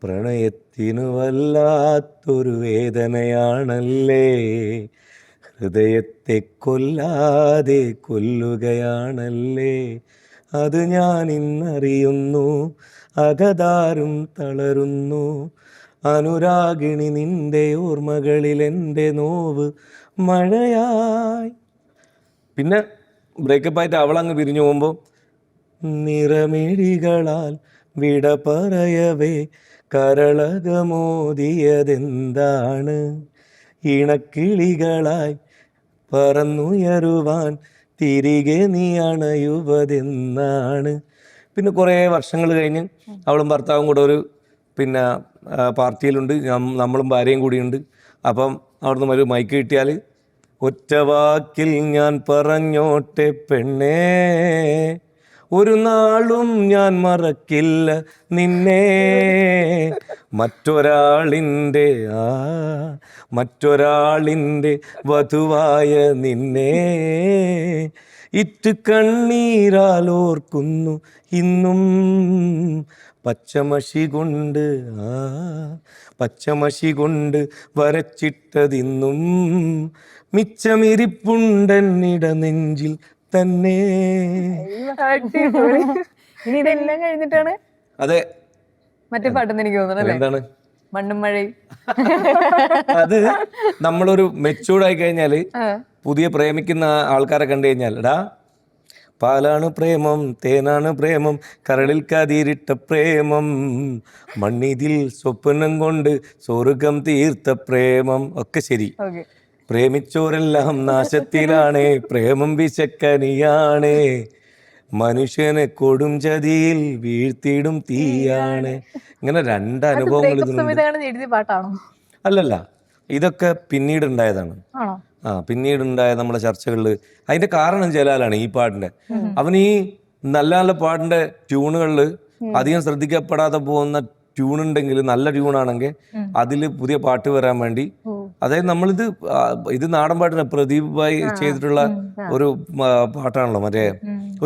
പ്രണയത്തിനു വല്ലാത്തൊരു വേദനയാണല്ലേ, ഹൃദയത്തെ കൊല്ലാതെ കൊല്ലുകയാണല്ലേ, അത് ഞാൻ ഇന്നറിയുന്നു, അകതാരും തളരുന്നു, അനുരാഗിണി നിന്റെ ഓർമ്മകളിൽ എൻ്റെ നോവ് മഴയായി. പിന്നെ ബ്രേക്കപ്പായിട്ട് അവളങ്ങ് പിരിഞ്ഞു പോകുമ്പോൾ, നിറമിഴികളാൽ വിട പറയവേ കരളകമോദിയതെന്താണ്, ഇണക്കിളികളായി പറന്നുയരുവാൻ തിരികെ നീ അണയുവതെന്നാണ്. പിന്നെ കുറേ വർഷങ്ങൾ കഴിഞ്ഞ് അവളും ഭർത്താവും കൂടെ ഒരു പിന്നെ പാർട്ടിയിലുണ്ട്, നമ്മളും ഭാര്യയും കൂടിയുണ്ട്. അപ്പം അവിടുന്ന് ഒരു മൈക്ക് കിട്ടിയാൽ, ഒറ്റ വാക്കിൽ ഞാൻ പറഞ്ഞോട്ടെ പെണ്ണേ, ഒരു നാളും ഞാൻ മറക്കില്ല നിന്നെ, മറ്റൊരാളിൻ്റെ മറ്റൊരാളിൻ്റെ വധുവായ നിന്നെ ഇറ്റ് കണ്ണീരാൽ ഓർക്കുന്നു ഇന്നും, പച്ചമഷി കൊണ്ട് പച്ചമഷി കൊണ്ട് വരച്ചിട്ടതിന്നും മിച്ചമിരിപ്പുണ്ടെന്നിട നെഞ്ചിൽ തന്നെ. അടിപൊളി. ഇനി ഇതെല്ലാം കഴിഞ്ഞിട്ടാണ് അതെ, മറ്റേ പാട്ടെന്ന് എനിക്ക് തോന്നുന്നു എന്താണ് മണ്ണും മഴയും. അത് നമ്മളൊരു മെച്ചൂർഡായി കഴിഞ്ഞാല് പുതിയ പ്രേമിക്കുന്ന ആൾക്കാരെ കണ്ടു കഴിഞ്ഞാൽ, എടാ പാലാണ് പ്രേമം, തേനാണ് പ്രേമം, കരളിൽ കതിരിട്ട പ്രേമം, മണ്ണിതിൽ സ്വപ്നം കൊണ്ട് സ്വർഗം തീർത്ത പ്രേമം, ഒക്കെ ശരി. പ്രേമിച്ചോരെല്ലാം നാശത്തിലാണേ, പ്രേമം വിശക്കനിയാണേ, മനുഷ്യനെ കൊടും ചതിയിൽ വീഴ്ത്തിയിടും തീയാണ്. ഇങ്ങനെ രണ്ട് അനുഭവങ്ങൾ എഴുതിയ പാട്ടാണോ? അല്ലല്ല, ഇതൊക്കെ പിന്നീട് ഉണ്ടായതാണ്. പിന്നീടുണ്ടായ നമ്മുടെ ചർച്ചകളിൽ അതിന്റെ കാരണം ജലാലാണ് ഈ പാട്ടിന്റെ. അവൻ ഈ നല്ല നല്ല പാട്ടിന്റെ ട്യൂണുകളിൽ അധികം ശ്രദ്ധിക്കപ്പെടാതെ പോകുന്ന ട്യൂൺ ഉണ്ടെങ്കിൽ, നല്ല ട്യൂണാണെങ്കിൽ അതിൽ പുതിയ പാട്ട് വരാൻ വേണ്ടി, അതായത് നമ്മളിത് ഇത് നാടൻ പാട്ടിന് പ്രദീപ് ഭായ് ചെയ്തിട്ടുള്ള ഒരു പാട്ടാണല്ലോ, മറ്റേ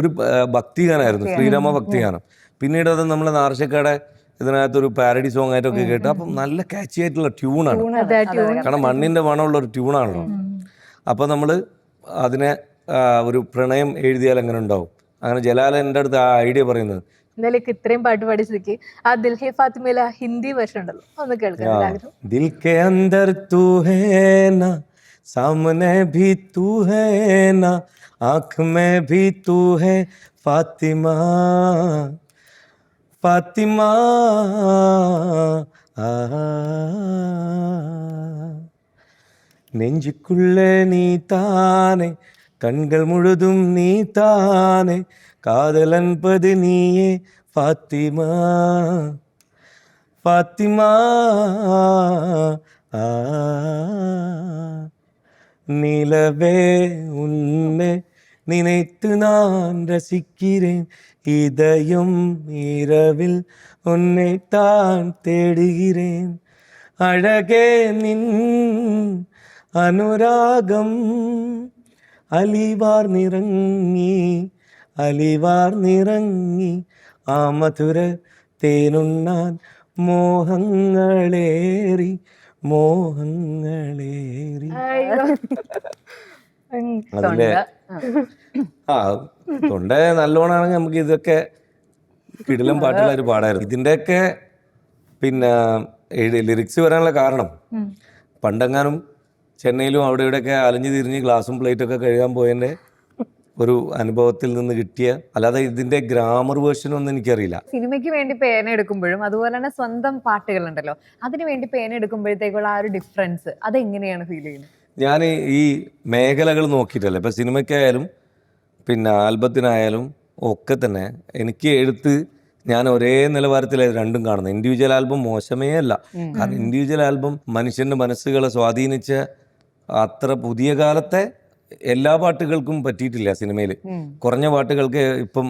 ഒരു ഭക്തിഗാനായിരുന്നു, ശ്രീരാമ ഭക്തിഗാനം. പിന്നീട് അത് നമ്മൾ നാർശക്കാടെ ഇതിനകത്തൊരു പാരഡി സോങ് ആയിട്ടൊക്കെ കേട്ട്, അപ്പം നല്ല കാച്ചി ആയിട്ടുള്ള ട്യൂണാണ്, കാരണം മണ്ണിന്റെ മണമുള്ള ഒരു ട്യൂണാണല്ലോ. അപ്പോൾ നമ്മൾ അതിനെ ഒരു പ്രണയം എഴുതിയാൽ എങ്ങനെ ഉണ്ടാവും? അങ്ങനെ ജലാൽ എൻ്റെ അടുത്ത് ആ ഐഡിയ പറയുന്നത്. എന്തായാലും ഇത്രയും പാട്ട് പഠിച്ചിരിക്കും, ആ ദിൽ ഹേ ഫാത്തിമയിലെ ഹിന്ദി വേർഷൻ ഉണ്ടല്ലോ, ഒന്ന് കേൾക്കാൻ. ദിൽ കെ അന്ദർ തൂ ഹേ നാ, സാമനെ ഭി തൂ ഹേ നാ, ആँख में भी तू है फातिमा, फातिमा நெஞ்சுக்குள்ளே நீ தானே, கண்கள் முழுதும் நீ தானே, காதல் என்பது நீயே ஃபாத்திமா, ஃபாத்திமா நிலவே உன்னை நினைத்து நான் ரசிக்கிறேன், இதயம் இரவில் உன்னை தான் தேடுகிறேன், அழகே நின் അനുരാഗം അലിവാർ നിറങ്ങി ആ മധുര തേനുണ്ണാൻ മോഹങ്ങളേറി. അതിലെ തൊണ്ട നല്ലോണാണെങ്കിൽ നമുക്ക് ഇതൊക്കെ കിടിലം പാട്ടുള്ള ഒരു പാടായിരുന്നു. ഇതിൻ്റെയൊക്കെ പിന്നെ ലിറിക്സ് വരാനുള്ള കാരണം, പണ്ടെങ്ങാനും ചെന്നൈയിലും അവിടെ ഇവിടെയൊക്കെ അലഞ്ഞു തിരിഞ്ഞ് ഗ്ലാസും പ്ലേറ്റൊക്കെ കഴുകാൻ പോയതിൻ്റെ ഒരു അനുഭവത്തിൽ നിന്ന് കിട്ടിയ, അല്ലാതെ ഇതിന്റെ ഗ്രാമർ വേർഷനൊന്നും എനിക്കറിയില്ല. സിനിമയ്ക്ക് വേണ്ടി പേന എടുക്കുമ്പോഴും അതുപോലെ തന്നെ സ്വന്തം പാട്ടുകളുണ്ടല്ലോ, അതിന് വേണ്ടി പേന എടുക്കുമ്പോഴത്തേക്കുള്ള ആ ഒരു ഡിഫറൻസ് അതെങ്ങനെയാണ് ഫീൽ ചെയ്യുന്നത്? ഞാൻ ഈ മേഖലകൾ നോക്കിയിട്ടല്ല, ഇപ്പം സിനിമയ്ക്കായാലും പിന്നെ ആൽബത്തിനായാലും ഒക്കെ തന്നെ എനിക്ക് എഴുത്ത് ഞാൻ ഒരേ നിലവാരത്തിലെ രണ്ടും കാണുന്നത്. ഇൻഡിവിജ്വൽ ആൽബം മോശമേ അല്ല, കാരണം ഇൻഡിവിജ്വൽ ആൽബം മനുഷ്യന്റെ മനസ്സുകളെ സ്വാധീനിച്ച അത്ര പുതിയ കാലത്തെ എല്ലാ പാട്ടുകൾക്കും പറ്റിയിട്ടില്ല സിനിമയിൽ. കുറഞ്ഞ പാട്ടുകൾക്ക് ഇപ്പം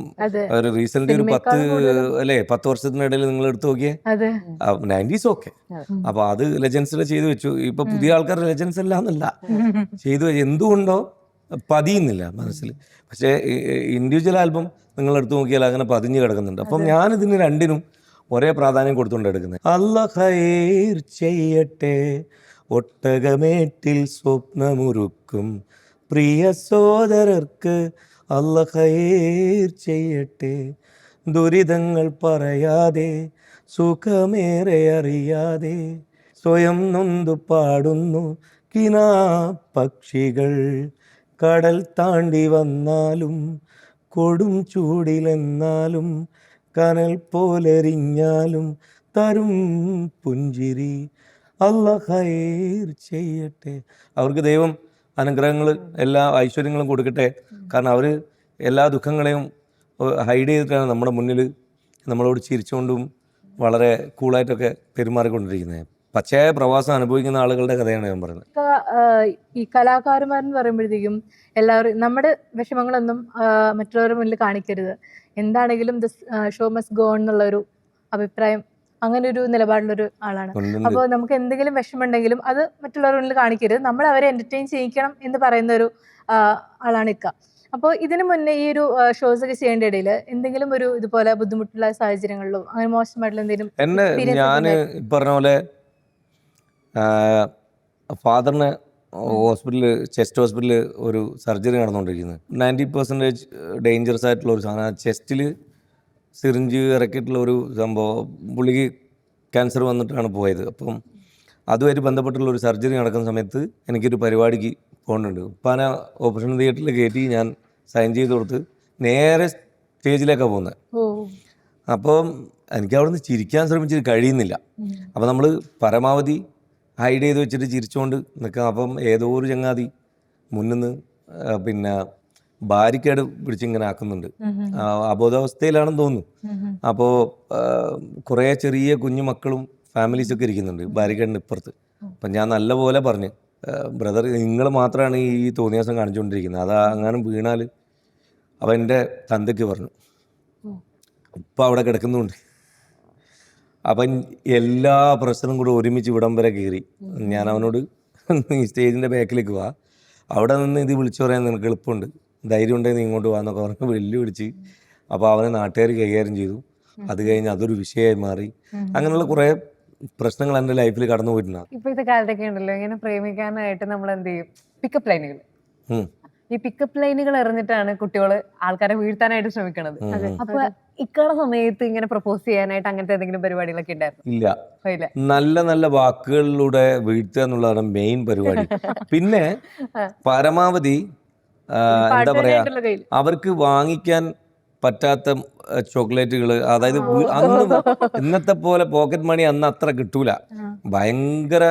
ഒരു റീസെന്റ് ഒരു 10 വർഷത്തിനിടയിൽ നിങ്ങൾ എടുത്തു നോക്കിയേ 90s ഓക്കെ. അപ്പൊ അത് ലെജൻസിൽ ചെയ്തു വെച്ചു. ഇപ്പൊ പുതിയ ആൾക്കാർ ലെജൻസ് അല്ല എന്നല്ല ചെയ്തു, എന്തുകൊണ്ടോ പതിയുന്നില്ല മനസ്സിൽ. പക്ഷേ ഇൻഡിവിജ്വൽ ആൽബം നിങ്ങൾ എടുത്തു നോക്കിയാൽ അങ്ങനെ പതിഞ്ഞു കിടക്കുന്നുണ്ട്. അപ്പം ഞാനിതിന് രണ്ടിനും ഒരേ പ്രാധാന്യം കൊടുത്തുകൊണ്ട് എടുക്കുന്നത്. അല്ലാഹ് ഖൈർ ചെയ്യട്ടെ, ഒട്ടകമേട്ടിൽ സ്വപ്നമുറുക്കും പ്രിയ സോദരർക്ക് അല്ലാഹ് ഖൈർ ചെയ്യട്ടെ, ദുരിതങ്ങൾ പറയാതെ സുഖമേറെ അറിയാതെ സ്വയം നൊന്തു പാടുന്നു കിനാ പക്ഷികൾ, കടൽ താണ്ടി വന്നാലും കൊടും ചൂടിലെന്നാലും കനൽ പോലെറിഞ്ഞാലും തരും പുഞ്ചിരി അല്ലാഹ് ഖൈർ ചെയ്യട്ടെ. അവർക്ക് ദൈവം അനുഗ്രഹങ്ങൾ എല്ലാ ഐശ്വര്യങ്ങളും കൊടുക്കട്ടെ. കാരണം അവർ എല്ലാ ദുഃഖങ്ങളെയും ഹൈഡ് ചെയ്തിട്ടാണ് നമ്മുടെ മുന്നിൽ നമ്മളോട് ചിരിച്ചുകൊണ്ടും വളരെ കൂളായിട്ടൊക്കെ പെരുമാറിക്കൊണ്ടിരിക്കുന്നത്. പച്ചയായ പ്രവാസം അനുഭവിക്കുന്ന ആളുകളുടെ കഥയാണ് ഞാൻ പറയുന്നത്. ഈ കലാകാരന്മാരെന്ന് പറയുമ്പോഴത്തേക്കും എല്ലാവരും നമ്മുടെ വിഷമങ്ങളൊന്നും മറ്റുള്ളവരുടെ മുന്നിൽ കാണിക്കരുത്, എന്താണെങ്കിലും ഷോ മസ്റ്റ് ഗോ എന്നുള്ള ഒരു അഭിപ്രായം, അങ്ങനെ ഒരു നിലപാടുള്ളൊരു ആളാണ്. അപ്പോൾ നമുക്ക് എന്തെങ്കിലും വിഷമമുണ്ടെങ്കിലും അത് മറ്റുള്ളവരുടെ മുന്നിൽ കാണിക്കരുത്, നമ്മൾ അവരെ എന്റർടൈൻ ചെയ്യിക്കണം എന്ന് പറയുന്ന ഒരു ആളാണ് ഇക്ക. അപ്പോൾ ഇതിനു മുന്നേ ഈ ഒരു ഷോസ് ഒക്കെ ചെയ്യേണ്ട ഇടയിൽ എന്തെങ്കിലും ഒരു ഇതുപോലെ ബുദ്ധിമുട്ടുള്ള സാഹചര്യങ്ങളിലോ അങ്ങനെ മോശമായിട്ടുള്ള എന്തെങ്കിലും ഞാൻ പറഞ്ഞ പോലെ ഫാദറിന് ഹോസ്പിറ്റലിൽ, ചെസ്റ്റ് ഹോസ്പിറ്റലിൽ ഒരു സർജറി നടന്നുകൊണ്ടിരിക്കുന്നത്. 90% ഡേഞ്ചറസ് ആയിട്ടുള്ള ഒരു സാധനം. ചെസ്റ്റിൽ സിറിഞ്ച് ഇറക്കിയിട്ടുള്ള ഒരു സംഭവം. പുള്ളിക്ക് ക്യാൻസർ വന്നിട്ടാണ് പോയത്. അപ്പം അതുമായിട്ട് ബന്ധപ്പെട്ടുള്ള ഒരു സർജറി നടക്കുന്ന സമയത്ത് എനിക്കൊരു പരിപാടിക്ക് പോകുന്നുണ്ട്. ഉപ്പാന ഓപ്പറേഷൻ തിയേറ്ററിൽ കയറ്റി ഞാൻ സൈൻ ചെയ്ത് കൊടുത്ത് നേരെ സ്റ്റേജിലേക്കാണ് പോകുന്നത്. അപ്പം എനിക്ക് അവിടെ നിന്ന് ചിരിക്കാൻ ശ്രമിച്ചിട്ട് കഴിയുന്നില്ല. അപ്പം നമ്മൾ പരമാവധി ഹൈഡ് ചെയ്ത് വെച്ചിട്ട് ചിരിച്ചുകൊണ്ട് നിൽക്കാം. അപ്പം ഏതോ ഒരു ചങ്ങാതി മുന്നിൽ നിന്ന് പിന്നെ ബാരിക്കേഡ് പിടിച്ചിങ്ങനെ ആക്കുന്നുണ്ട്. അബോധാവസ്ഥയിലാണെന്ന് തോന്നുന്നു. അപ്പോൾ കുറേ ചെറിയ കുഞ്ഞു മക്കളും ഫാമിലീസൊക്കെ ഇരിക്കുന്നുണ്ട് ബാരിക്കേഡിന് ഇപ്പുറത്ത്. അപ്പം ഞാൻ നല്ലപോലെ പറഞ്ഞു, ബ്രദർ നിങ്ങൾ മാത്രമാണ് ഈ തോന്നിയാസം കാണിച്ചുകൊണ്ടിരിക്കുന്നത്, അത് അങ്ങനെ വീണാൽ. അവൻ എൻ്റെ തന്തയ്ക്ക് പറഞ്ഞു, ഇപ്പം അവിടെ കിടക്കുന്നുണ്ട്. അപ്പം എല്ലാ പ്രശ്നവും കൂടെ ഒരുമിച്ച് ഇവിടം വരെ കയറി. ഞാൻ അവനോട് ഈ സ്റ്റേജിൻ്റെ ബാക്കിലേക്ക് വാ, അവിടെ നിന്ന് ഇത് വിളിച്ചു പറയാൻ നിനക്ക് എളുപ്പമുണ്ട്, ധൈര്യം ഉണ്ടെങ്കിൽ നീ ഇങ്ങോട്ട് വാന്നൊക്കെ പറഞ്ഞ് വെല്ലുവിളിച്ച്. അപ്പോൾ അവനെ നാട്ടുകാർ കൈകാര്യം ചെയ്തു. അത് കഴിഞ്ഞ് അതൊരു വിഷയമായി മാറി. അങ്ങനെയുള്ള കുറേ പ്രശ്നങ്ങൾ എൻ്റെ ലൈഫിൽ കടന്നു പോയിട്ടുണ്ടാകും. ഇപ്പോഴത്തെ കാലത്തൊക്കെ ഉണ്ടല്ലോ ഇങ്ങനെ പ്രേമിക്കാനായിട്ട് നമ്മൾ എന്ത് ചെയ്യും, പിക്കപ്പ് ലൈനുകൾ. ഈ പിക്കപ്പ് ലൈനുകൾ എറിഞ്ഞിട്ടാണ് കുട്ടികള് ആൾക്കാരെ വീഴ്ത്താനായിട്ട് ശ്രമിക്കണത്. അപ്പൊ ഇക്കയുടെ സമയത്ത് ഇങ്ങനെ പ്രപ്പോസ് ചെയ്യാനായിട്ട് അങ്ങനത്തെ എന്തെങ്കിലും പരിപാടികളൊക്കെ ഉണ്ടായിരുന്നു? ഇല്ല, നല്ല നല്ല വാക്കുകളിലൂടെ വീഴ്ത്തുക എന്നുള്ളതാണ് മെയിൻ പരിപാടി. പിന്നെ പരമാവധി എന്താ പറയാ, അവർക്ക് വാങ്ങിക്കാൻ പറ്റാത്ത ചോക്ലേറ്റുകൾ, അതായത് അന്ന് ഇന്നത്തെ പോലെ പോക്കറ്റ് മണി അന്ന് അത്ര കിട്ടൂല. ഭയങ്കര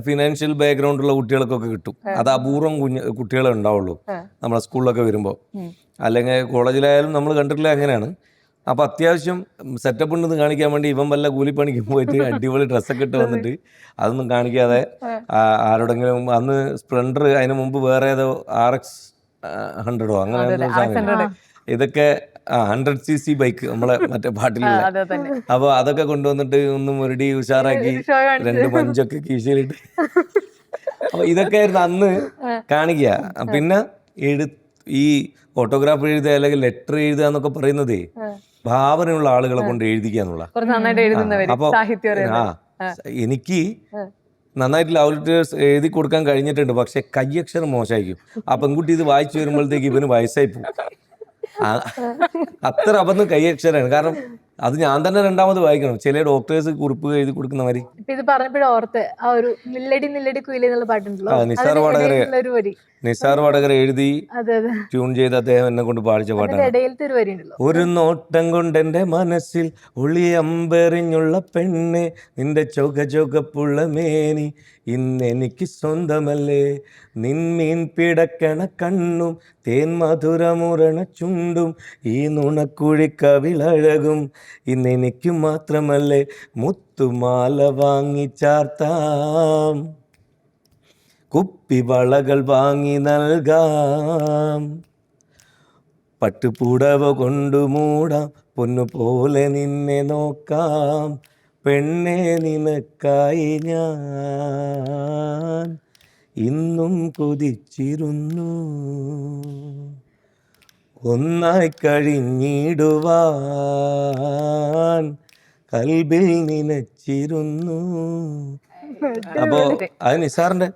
ഫിനാൻഷ്യൽ ബാക്ക്ഗ്രൗണ്ടുള്ള കുട്ടികൾക്കൊക്കെ കിട്ടും. അത് അപൂർവം കുട്ടികളെ ഉണ്ടാവുള്ളൂ നമ്മളെ സ്കൂളിലൊക്കെ വരുമ്പോൾ. അല്ലെങ്കിൽ കോളേജിലായാലും നമ്മൾ കണ്ടിട്ടില്ല അങ്ങനെയാണ്. അപ്പോൾ അത്യാവശ്യം സെറ്റപ്പ് ഉണ്ടെന്ന് കാണിക്കാൻ വേണ്ടി ഇവൻ വല്ല കൂലിപ്പണിക്ക് പോയിട്ട് അടിപൊളി ഡ്രസ്സൊക്കെ ഇട്ട് വന്നിട്ട് അതൊന്നും കാണിക്കാതെ ആരോടെങ്കിലും, അന്ന് സ്പ്ലെൻഡർ, അതിന് മുമ്പ് വേറെ ഏതോ RX 100 അങ്ങനെ ഇതൊക്കെ 100cc ബൈക്ക് നമ്മളെ മറ്റേ പാട്ടിലുള്ള, അപ്പോൾ അതൊക്കെ കൊണ്ടുവന്നിട്ട് ഒന്ന് മുരടി ഉഷാറാക്കി 2 മഞ്ചൊക്കെ കീശയിലിട്ട്, അപ്പോൾ ഇതൊക്കെ ആയിരുന്നു അന്ന് കാണിക്കുക. പിന്നെ ഈ ഓട്ടോഗ്രാഫ് എഴുതുക അല്ലെങ്കിൽ ലെറ്റർ എഴുതുക എന്നൊക്കെ പറയുന്നതേ ഭാവനയുള്ള ആളുകളെ കൊണ്ട് എഴുതിക്കുക എന്നുള്ള. അപ്പോൾ എനിക്ക് നന്നായിട്ട് ലവ് ലെറ്റേഴ്സ് എഴുതി കൊടുക്കാൻ കഴിഞ്ഞിട്ടുണ്ട്. പക്ഷെ കയ്യക്ഷരം മോശമായിരിക്കും. ആ പെൺകുട്ടി ഇത് വായിച്ചു വരുമ്പോഴത്തേക്ക് ഇവന് വയസ്സായി പോകും. അത്ര അബദ്ധം കയ്യക്ഷരമാണ്. കാരണം അത് ഞാൻ തന്നെ രണ്ടാമത് വായിക്കണം. ചില ഡോക്ടേഴ്സ് കുറിപ്പ് എഴുതി കൊടുക്കുന്ന മാതിരി. ഇത് പറഞ്ഞപ്പോഴും ഓർത്ത് ആ ഒരു നില്ലടി നില്ലടി കുയിലേ എന്നുള്ള പാട്ടുണ്ടല്ലോ, നിസാർ വടകര എഴുതി ട്യൂൺ ചെയ്ത് അദ്ദേഹം എന്നെ കൊണ്ട് പാടിച്ച പാട്ടാണ്. ഒരു നോട്ടം കൊണ്ട് എൻ്റെ മനസ്സിൽ ഒളിയമ്പെറിഞ്ഞുള്ള പെണ്ണെ, നിന്റെ ചൊകപ്പുള്ള മേനി ഇന്നെനിക്ക് സ്വന്തമല്ലേ, നിൻമീൻ പിടക്കണ കണ്ണും തേൻ മധുരമുറണ ചുണ്ടും ഈ നുണക്കുഴിക്കവിളഴകും ഇന്നെനിക്ക് മാത്രമല്ലേ, മുത്തുമാല വാങ്ങിച്ചാർത്താം, കുപ്പിവളകൾ വാങ്ങി നൽകാം, പട്ടുപുടവ കൊണ്ടു മൂടാം, പൊന്നുപോലെ നിന്നെ നോക്കാം, പെണ്ണെ നിനക്കായി ഞാൻ ഇന്നും കൊതിച്ചിരുന്നു, ഒന്നായി കഴിഞ്ഞിടുവാൻ കൽബിൽ നനച്ചിരുന്നു. അപ്പോ അത് നിസാറിന്റെ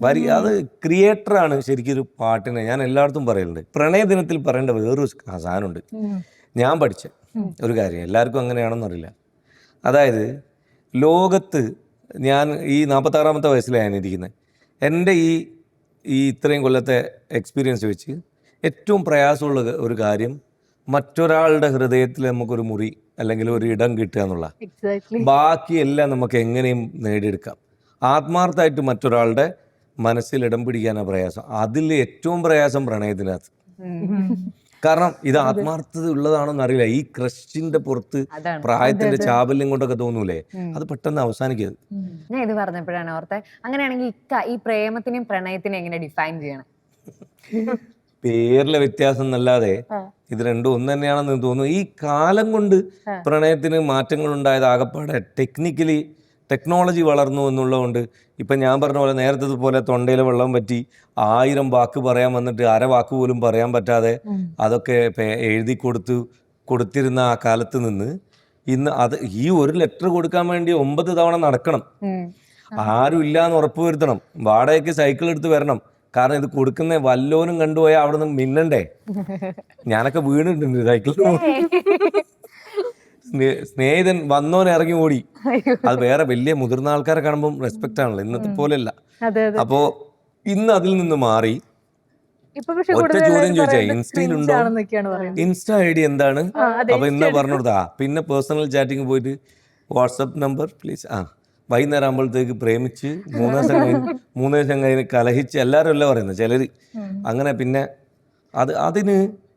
വരി, അത് ക്രിയേറ്ററാണ് ശരിക്കും ഒരു പാട്ടിനെ. ഞാൻ എല്ലായിടത്തും പറയലുണ്ട്, പ്രണയ ദിനത്തിൽ പറയേണ്ട വേറൊരു സാധനമുണ്ട്. ഞാൻ പഠിച്ച ഒരു കാര്യം, എല്ലാവർക്കും അങ്ങനെയാണെന്നറിയില്ല. അതായത് ലോകത്ത് ഞാൻ ഈ 46ാമത്തെ വയസ്സിലാണ് ഇരിക്കുന്നത്. എൻ്റെ ഈ ഇത്രയും കൊല്ലത്തെ എക്സ്പീരിയൻസ് വെച്ച് ഏറ്റവും പ്രയാസമുള്ള ഒരു കാര്യം മറ്റൊരാളുടെ ഹൃദയത്തിൽ നമുക്കൊരു മുറി അല്ലെങ്കിൽ ഒരു ഇടം കിട്ടുക എന്നുള്ള. ബാക്കിയെല്ലാം നമുക്ക് എങ്ങനെയും നേടിയെടുക്കാം. ആത്മാർത്ഥമായിട്ട് മറ്റൊരാളുടെ മനസ്സിൽ ഇടം പിടിക്കാനാണ് പ്രയാസം. അതിൽ ഏറ്റവും പ്രയാസം പ്രണയത്തിനകത്ത്. കാരണം ഇത് ആത്മാർത്ഥത ഉള്ളതാണോന്ന് അറിയില്ല. ഈ ക്രഷിന്റെ പുറത്ത് അതാണ്. പ്രായത്തിന്റെ ചാബല്യം കൊണ്ടൊക്കെ തോന്നൂലേ, അത് പെട്ടെന്ന് അവസാനിക്കരുത്. ഞാൻ ഇത് പറഞ്ഞപ്പോഴാണ് ഓർത്തെ, അങ്ങനെയാണെങ്കിൽ ഈ പ്രേമത്തിനെയും പ്രണയത്തിനെയും എങ്ങനെ ഡിഫൈൻ ചെയ്യണം? പേരിലെ വ്യത്യാസം എന്നല്ലാതെ ഇത് രണ്ടും ഒന്ന് തന്നെയാണെന്ന് തോന്നുന്നു. ഈ കാലം കൊണ്ട് പ്രണയത്തിന് മാറ്റങ്ങൾ ഉണ്ടായത് ആകപ്പാടെ ടെക്നോളജി വളർന്നു എന്നുള്ളതുകൊണ്ട്. ഇപ്പം ഞാൻ പറഞ്ഞ പോലെ നേരത്തെ പോലെ തൊണ്ടയിലെ വെള്ളം പറ്റി 1000 വാക്ക് പറയാൻ വന്നിട്ട് അര വാക്ക് പോലും പറയാൻ പറ്റാതെ അതൊക്കെ എഴുതി കൊടുത്തിരുന്ന ആ കാലത്ത് നിന്ന് ഇന്ന് ഈ ഒരു ലെറ്റർ കൊടുക്കാൻ വേണ്ടി 9 തവണ നടക്കണം, ആരും ഇല്ലാന്ന് ഉറപ്പുവരുത്തണം, വാടകയ്ക്ക് സൈക്കിൾ എടുത്ത് വരണം. കാരണം ഇത് കൊടുക്കുന്ന വല്ലോനും കണ്ടുപോയാൽ അവിടെ നിന്ന് മിന്നണ്ടേ. ഞാനൊക്കെ വീണിട്ടുണ്ട് സൈക്കിളിൽ. സ്നേഹിതൻ വന്നോനെ ഇറങ്ങി ഓടി. അത് വേറെ വലിയ മുതിർന്ന ആൾക്കാരെ കാണുമ്പോൾ റെസ്പെക്റ്റ് ആണല്ലോ, ഇന്നത്തെ പോലെയല്ല. അപ്പോ ഇന്ന് അതിൽ നിന്ന് മാറി ഒറ്റ ചോദ്യം ചോദിച്ചാ ഇൻസ്റ്റയിലുണ്ടോ, ഇൻസ്റ്റ ID എന്താണ്, അപ്പൊ ഇന്നാ പറഞ്ഞു കൊടുത്താ. പിന്നെ പേഴ്സണൽ ചാറ്റിങ് പോയിട്ട് വാട്സപ്പ് നമ്പർ പ്ലീസ്, വൈകുന്നേരം ആകുമ്പോഴത്തേക്ക് പ്രേമിച്ച് 3 ദിവസം കഴിഞ്ഞ് കലഹിച്ച്, എല്ലാവരും അല്ല പറയുന്നത്, ചിലർ അങ്ങനെ. പിന്നെ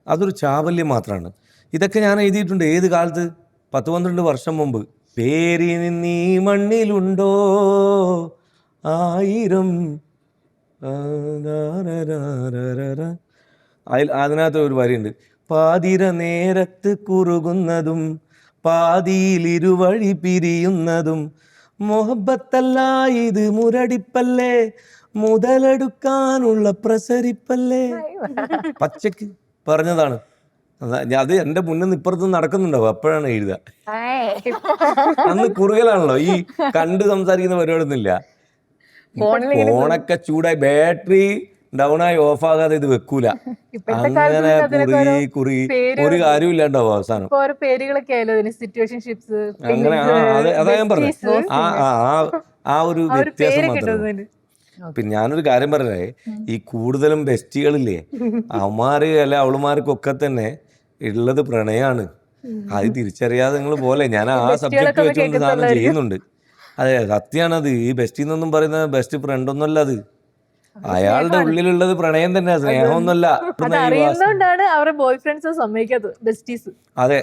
അതൊരു ചാബല്യം മാത്രമാണ്. ഇതൊക്കെ ഞാൻ എഴുതിയിട്ടുണ്ട് ഏത് കാലത്ത്, 10-12 വർഷം മുമ്പ്. പേരി നീ മണ്ണിലുണ്ടോ 1000, അതിനകത്ത് ഒരു വരിയുണ്ട്, പാതിര നേരത്ത് കുറുകുന്നതും പാതിയിൽ ഇരുവഴി പിരിയുന്നതും മൊഹബത്തല്ല ഇത് മുരടിപ്പല്ലേ, മുതലെടുക്കാനുള്ള പ്രസരിപ്പല്ലേ. പച്ചക്ക് പറഞ്ഞതാണ്. അത് എൻ്റെ മുന്നിൽ നിന്ന് ഇപ്പുറത്ത് നടക്കുന്നുണ്ടാവും, അപ്പോഴാണ് എഴുതുക. അന്ന് കുറുകലാണല്ലോ, ഈ കണ്ട് സംസാരിക്കുന്ന പരിപാടിയൊന്നുമില്ല. ഫോണൊക്കെ ചൂടായി ബാറ്ററി ഡൗൺ ആയി ഓഫ് ആകാതെ ഇത് വെക്കൂല. അങ്ങനെ കുറുകി ഒരു കാര്യവും ഇല്ലാണ്ടാവും അവസാനം. അങ്ങനെ അതാ ഞാൻ പറഞ്ഞത്, ആ ഒരു വ്യത്യാസം മാത്രമേ. പിന്നെ ഞാനൊരു കാര്യം പറഞ്ഞേ, ഈ കൂടുതലും ബെസ്റ്റികളില്ലേ, അവന്മാര് അല്ല അവളുമാർക്കൊക്കെ തന്നെ ഉള്ളത് പ്രണയാണ്. അത് തിരിച്ചറിയാതെ നിങ്ങൾ പോലെ ഞാൻ ആ സബ്ജക്ട് വെച്ചുകൊണ്ട് സാധനം ചെയ്യുന്നുണ്ട്. അതെ, സത്യമാണത്. ഈ ബെസ്റ്റി എന്നൊന്നും പറയുന്ന ബെസ്റ്റ് ഫ്രണ്ട് ഒന്നുമല്ല അത്. അയാളുടെ ഉള്ളിലുള്ളത് പ്രണയം തന്നെ, സ്നേഹമൊന്നുമല്ല. അതെ,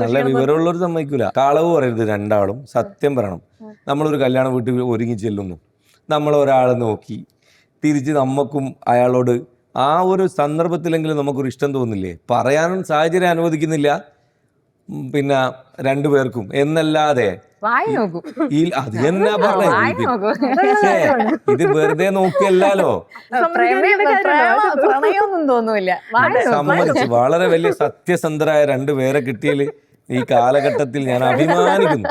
നല്ല വിവരമുള്ളവർ സമ്മതിക്കൂല. കളവ് പറയരുത് രണ്ടാളും, സത്യം പറയണം. നമ്മളൊരു കല്യാണ വീട്ടിൽ ഒരുങ്ങി ചെല്ലുന്നു, നമ്മളൊരാളെ നോക്കി തിരിച്ച് നമുക്കും അയാളോട് ആ ഒരു സന്ദർഭത്തിലെങ്കിലും നമുക്കൊരു ഇഷ്ടം തോന്നില്ലേ, പറയാനും സാഹചര്യം അനുവദിക്കുന്നില്ല പിന്നെ രണ്ടുപേർക്കും എന്നല്ലാതെ അത് എന്നാ പറഞ്ഞത്, ഇത് വെറുതെ നോക്കിയല്ലോ. സമ്മതിച്ചു, വളരെ വലിയ സത്യസന്ധരായ 2 പേരെ കിട്ടിയതിൽ ഈ കാലഘട്ടത്തിൽ ഞാൻ അഭിമാനിക്കുന്നു.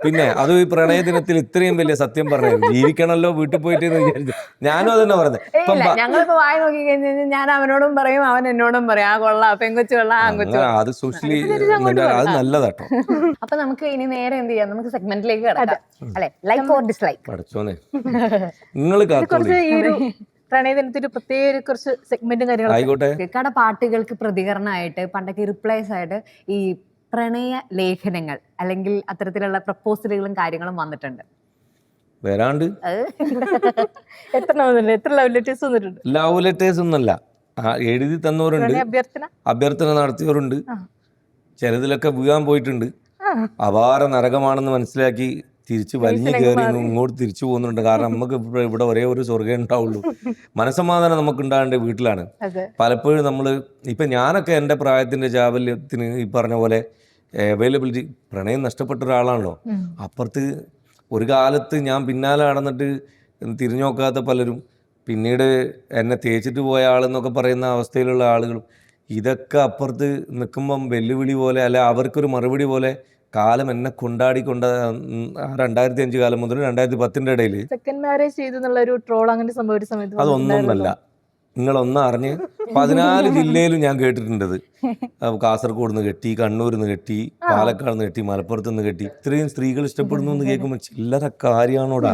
പിന്നെ അത് ഈ പ്രണയ ദിനത്തിൽ ഇത്രയും വലിയ സത്യം പറഞ്ഞു ജീവിക്കണമല്ലോ വീട്ടിൽ പോയിട്ട് എന്ന് വിചാരിച്ചു. ഞാനും അതന്നെ പറഞ്ഞത്. ഞങ്ങളിപ്പോ വായി നോക്കി കഴിഞ്ഞാൽ ഞാൻ അവനോടും പറയും, അവൻ എന്നോടും പറയും, ആ കൊള്ളാം പെങ്കൊച്ചു കൊള്ളാം ആങ്കൊച്ചു. അത് സോഷ്യലി അത് നല്ലതാട്ടോ. അപ്പൊ നമുക്ക് ഇനി നേരെ എന്ത് ചെയ്യാം, നമുക്ക് സെഗ്മെന്റിലേക്ക് കിടക്കാം അല്ലെ, ലൈക്ക് ഓർ ഡിസ്ലൈക്ക്. പഠിച്ചോനെ നിങ്ങൾ പ്രണയദിനത്തിന് പ്രത്യേക കുറച്ച് സെഗ്മെന്റും കാര്യങ്ങളും ആയിക്കോട്ടെ. കട പാട്ടുകൾക്ക് പ്രതികരണമായിട്ട് പണ്ടൊക്കെ റിപ്ലൈസ് ആയിട്ട് ഈ പ്രണയ ലേഖനങ്ങൾ അല്ലെങ്കിൽ അത്തരത്തിലുള്ള പ്രപ്പോസലുകളും കാര്യങ്ങളും വന്നിട്ടുണ്ട്. വരാണ്ട് എത്ര ലവ് ലെറ്റേഴ്സ് വന്നിട്ടുണ്ട്? ലവ് ലെറ്റേഴ്സ് ഒന്നല്ല, എഴുതി തന്നവരുണ്ട്, അഭ്യർത്ഥന നടത്തിയവരുണ്ട്, ചിലതിലൊക്കെ വീഴാൻ പോയിട്ടുണ്ട്. അപാര നരകമാണെന്ന് മനസ്സിലാക്കി തിരിച്ച് വലിഞ്ഞു കയറി ഇങ്ങോട്ട് തിരിച്ചു പോകുന്നുണ്ട്. കാരണം നമുക്ക് ഇവിടെ ഒരേ ഒരു സ്വർഗ്ഗം ഉണ്ടാവുള്ളൂ. മനസ്സമാധാനം നമുക്ക് ഉണ്ടാകേണ്ട വീട്ടിലാണ്. പലപ്പോഴും നമ്മൾ ഇപ്പം ഞാനൊക്കെ എൻ്റെ പ്രായത്തിൻ്റെ ചാബല്യത്തിന് ഈ പറഞ്ഞ പോലെ അവൈലബിലിറ്റി, പ്രണയം നഷ്ടപ്പെട്ട ഒരാളാണല്ലോ. അപ്പുറത്ത് ഒരു കാലത്ത് ഞാൻ പിന്നാലെ നടന്നിട്ട് തിരിഞ്ഞു നോക്കാത്ത പലരും, പിന്നീട് എന്നെ തേച്ചിട്ട് പോയ ആളെന്നൊക്കെ പറയുന്ന അവസ്ഥയിലുള്ള ആളുകളും, ഇതൊക്കെ അപ്പുറത്ത് നിൽക്കുമ്പം വെല്ലുവിളി പോലെ അല്ല അവർക്കൊരു മറുപടി പോലെ കാലം എന്നെ കൊണ്ടാടിക്കൊണ്ട് 2005 കാലം മുതൽ 2010 ഇടയിൽ സെക്കൻഡ് മാരേജ് ചെയ്തെന്നുള്ള ഒരു ട്രോൾ അങ്ങനെ സംഭവിച്ച സമയത്ത് അതൊന്നൊന്നല്ല. നിങ്ങളൊന്നും അറിഞ്ഞ് 14 ജില്ലയിലും ഞാൻ കേട്ടിട്ടുണ്ടത്. കാസർഗോഡ് നിന്ന് കെട്ടി, കണ്ണൂരിൽ നിന്ന് കെട്ടി, പാലക്കാട് നിന്ന് കെട്ടി, മലപ്പുറത്ത് നിന്ന് കെട്ടി. ഇത്രയും സ്ത്രീകൾ ഇഷ്ടപ്പെടുന്നു എന്ന് കേൾക്കുമ്പോൾ ചില്ലറ കാര്യമാണോടാ.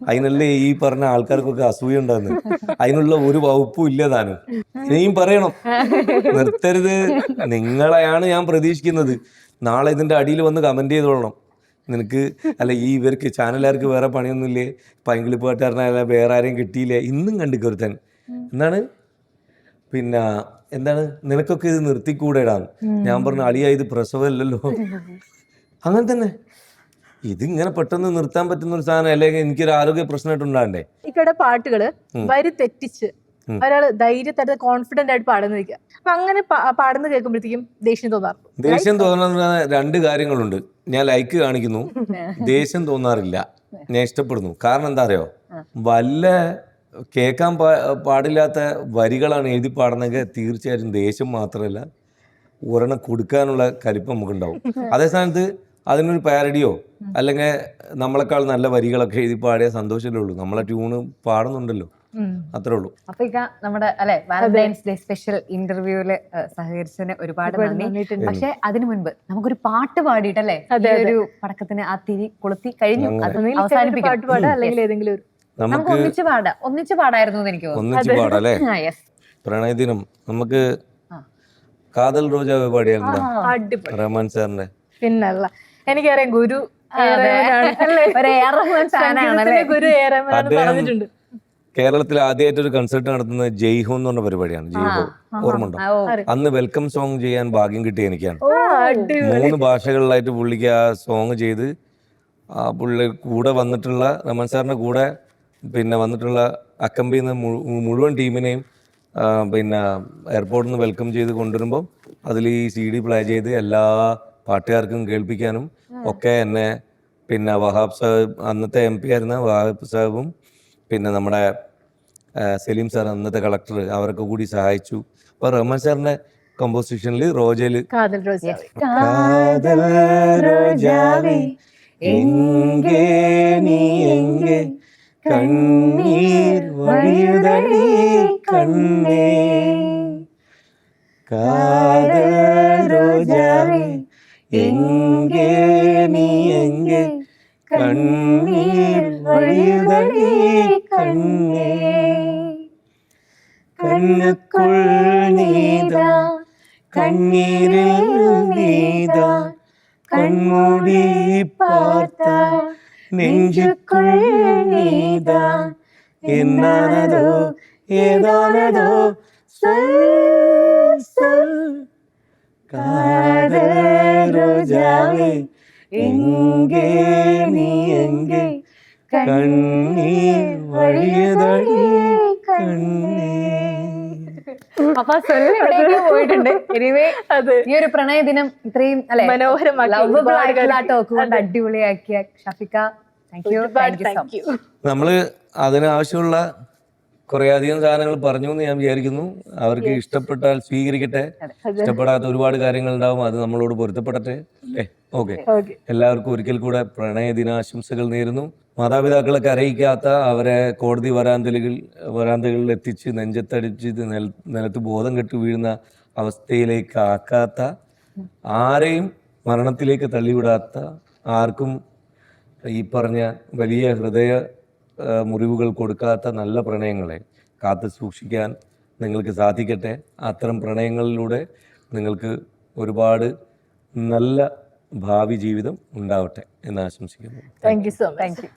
അതിനല്ലേ ഈ പറഞ്ഞ ആൾക്കാർക്കൊക്കെ അസൂയ ഉണ്ടാകുന്നത്. അതിനുള്ള ഒരു വകുപ്പും ഇല്ല താനും. ഇനിയും പറയണം, നിർത്തരുത്. നിങ്ങളെയാണ് ഞാൻ പ്രതീക്ഷിക്കുന്നത്. നാളെ ഇതിൻ്റെ അടിയിൽ വന്ന് കമൻറ്റ് ചെയ്തോളണം. നിനക്ക് അല്ല ഇവർക്ക് ചാനലുകാർക്ക് വേറെ പണിയൊന്നുമില്ലേ, പൈങ്കിളി പാട്ടുകാരനല്ല വേറെ ആരെയും കിട്ടിയില്ലേ, ഇന്നും കണ്ടിക്കൊരുത്തൻ എന്താണ് പിന്നെ എന്താണ് നിനക്കൊക്കെ ഇത് നിർത്തിക്കൂടെടാന്ന്. ഞാൻ പറഞ്ഞു അളിയ ഇത് പ്രസവമല്ലല്ലോ. അങ്ങനെ തന്നെ ഇതിങ്ങനെ പെട്ടെന്ന് നിർത്താൻ പറ്റുന്ന ഒരു സാധനം, അല്ലെങ്കിൽ എനിക്കൊരു ആരോഗ്യ പ്രശ്നമായിട്ടുണ്ടാകണ്ടേ. ഇക്കടെ പാട്ടുകള് വരി തെറ്റിച്ച് ഒരാള് ധൈര്യത്തോടെ കോൺഫിഡന്റ് ആയിട്ട് പാടുന്ന നിൽക്കുക. അപ്പൊ അങ്ങനെ പാടുന്ന കേൾക്കുമ്പോഴത്തേക്കും ദേഷ്യം തോന്നാറുണ്ട്. ദേഷ്യം തോന്നുന്ന 2 കാര്യങ്ങളുണ്ട്. ഞാൻ ലൈക്ക് കാണിക്കുന്നു, ദേഷ്യം തോന്നാറില്ല, ഞാൻ ഇഷ്ടപ്പെടുന്നു. കാരണം എന്താ അറിയോ, വല്ല കേൾക്കാൻ പാടില്ലാത്ത വരികളാണ് എഴുതി പാടുന്നെങ്കിൽ തീർച്ചയായിട്ടും ദേഷ്യം മാത്രമല്ല ഒരെണ്ണം കൊടുക്കാനുള്ള കലിപ്പം നമുക്കുണ്ടാവും. അതേ സ്ഥാനത്ത് അതിനൊരു പാരഡിയോ അല്ലെങ്കിൽ നമ്മളെക്കാൾ നല്ല വരികളൊക്കെ എഴുതി പാടിയ സന്തോഷമല്ലേ ഉള്ളൂ. നമ്മളെ ട്യൂണ് പാടുന്നുണ്ടല്ലോ, അത്രേ ഉള്ളൂ. അപ്പൊ ഇക്ക നമ്മുടെ വാലന്റൈൻസ് ഡേ സ്പെഷ്യൽ ഇന്റർവ്യൂവില് സഹകരിച്ചതിന് ഒരുപാട് നന്ദി. പക്ഷെ അതിനു മുൻപ് നമുക്കൊരു പാട്ട് പാടിയിട്ടല്ലേ ഒരു പടക്കത്തിന് ആ തിരി കൊളുത്തി കഴിഞ്ഞു അവസാനിപ്പിക്കാം. അല്ലെങ്കിൽ ഏതെങ്കിലും ഒരു നമുക്ക് ഒന്നിച്ച് പാടായിരുന്നു എന്ന് എനിക്ക് ഒന്നിച്ച് പാടല്ലേ. പ്രണയദിനം നമുക്ക് കാതൽ റോജ പാടിയായിരുന്നു റഹ്മാൻ സാറിന്റെ. പിന്നല്ല എനിക്കറിയാം ഗുരു ഗുരു പറഞ്ഞിട്ടുണ്ട്. കേരളത്തിൽ ആദ്യമായിട്ട് ഒരു കൺസേർട്ട് നടത്തുന്നത് ജയ്ഹോ എന്ന് പറഞ്ഞ പരിപാടിയാണ്. ജയ്ഹോ ഓർമ്മയുണ്ടോ? അന്ന് വെൽക്കം സോങ് ചെയ്യാൻ ഭാഗ്യം കിട്ടിയ എനിക്കാണ്. 3 ഭാഷകളിലായിട്ട് പുള്ളിക്ക് ആ സോങ് ചെയ്ത് ആ പുള്ളി കൂടെ വന്നിട്ടുള്ള റഹ്മാൻ സാറിന്റെ കൂടെ പിന്നെ വന്നിട്ടുള്ള അക്കമ്പി മുഴുവൻ ടീമിനെയും പിന്നെ എയർപോർട്ടിൽ നിന്ന് വെൽക്കം ചെയ്ത് കൊണ്ടുവരുമ്പോൾ അതിൽ ഈ CD പ്ലേ ചെയ്ത് എല്ലാ പാട്ടുകാർക്കും കേൾപ്പിക്കാനും ഒക്കെ എന്നെ പിന്നെ വഹാബ് സാഹിബ് അന്നത്തെ MP ആയിരുന്ന വഹാബ് സാഹിബും പിന്നെ നമ്മുടെ സലീം സാർ അന്നത്തെ കളക്ടർ അവരൊക്കെ കൂടി സഹായിച്ചു. അപ്പോൾ റഹ്മാൻ സാറിന്റെ കമ്പോസിഷനിൽ റോജയില് കാതൽ റോജാവേ എങ്കേ നീ എങ്കേ കണ്ണീർ വഴിയുതടി കണ്ണേ കാതൽ റോജാവേ എങ്കേ നീ എങ്കേ കണ്ണീർ വഴിയുതടി കണ്ണേ കണ്ണുക്കുൾ നീതാ കണ്ണീരിൽ നീതാ കൺമൂടി പാർത്ത നെഞ്ചുക്കുൾ നീതാ എന്നാനതോ ഏതാനതോ കാതൽ റോജാവേ എങ്കേ നീ എങ്കേ കണ്ണീർ വഴിയുതടി കണ്ണേ. അപ്പൊ എവിടെയൊക്കെ പോയിട്ടുണ്ട്. ഈ ഒരു പ്രണയ ദിനം ഇത്രയും ടോക്ക് അടിപൊളിയാക്കിയ ഷഫിക, താങ്ക് യു. നമ്മള് അതിനാവശ്യമുള്ള കുറെ അധികം സാധനങ്ങൾ പറഞ്ഞു എന്ന് ഞാൻ വിചാരിക്കുന്നു. അവർക്ക് ഇഷ്ടപ്പെട്ടാൽ സ്വീകരിക്കട്ടെ, ഇഷ്ടപ്പെടാത്ത ഒരുപാട് കാര്യങ്ങൾ ഉണ്ടാവും, അത് നമ്മളോട് പൊരുത്തപ്പെടട്ടെ അല്ലേ. ഓക്കെ, എല്ലാവർക്കും ഒരിക്കൽ കൂടെ പ്രണയ ദിനാശംസകൾ നേരുന്നു. മാതാപിതാക്കളൊക്കെ അറിയിക്കാത്ത, അവരെ കോടതി വരാന്തകളിൽ എത്തിച്ച് നെഞ്ചത്തടിച്ച് നിലത്ത് ബോധം കെട്ട് വീഴുന്ന അവസ്ഥയിലേക്ക് ആക്കാത്ത, ആരെയും മരണത്തിലേക്ക് തള്ളിവിടാത്ത, ആർക്കും ഈ പറഞ്ഞ വലിയ ഹൃദയ മുറിവുകൾ കൊടുക്കാത്ത നല്ല പ്രണയങ്ങളെ കാത്തു സൂക്ഷിക്കാൻ നിങ്ങൾക്ക് സാധിക്കട്ടെ. അത്തരം പ്രണയങ്ങളിലൂടെ നിങ്ങൾക്ക് ഒരുപാട് നല്ല ഭാവി ജീവിതം ഉണ്ടാവട്ടെ എന്ന് ആശംസിക്കുന്നു. Thank you so much.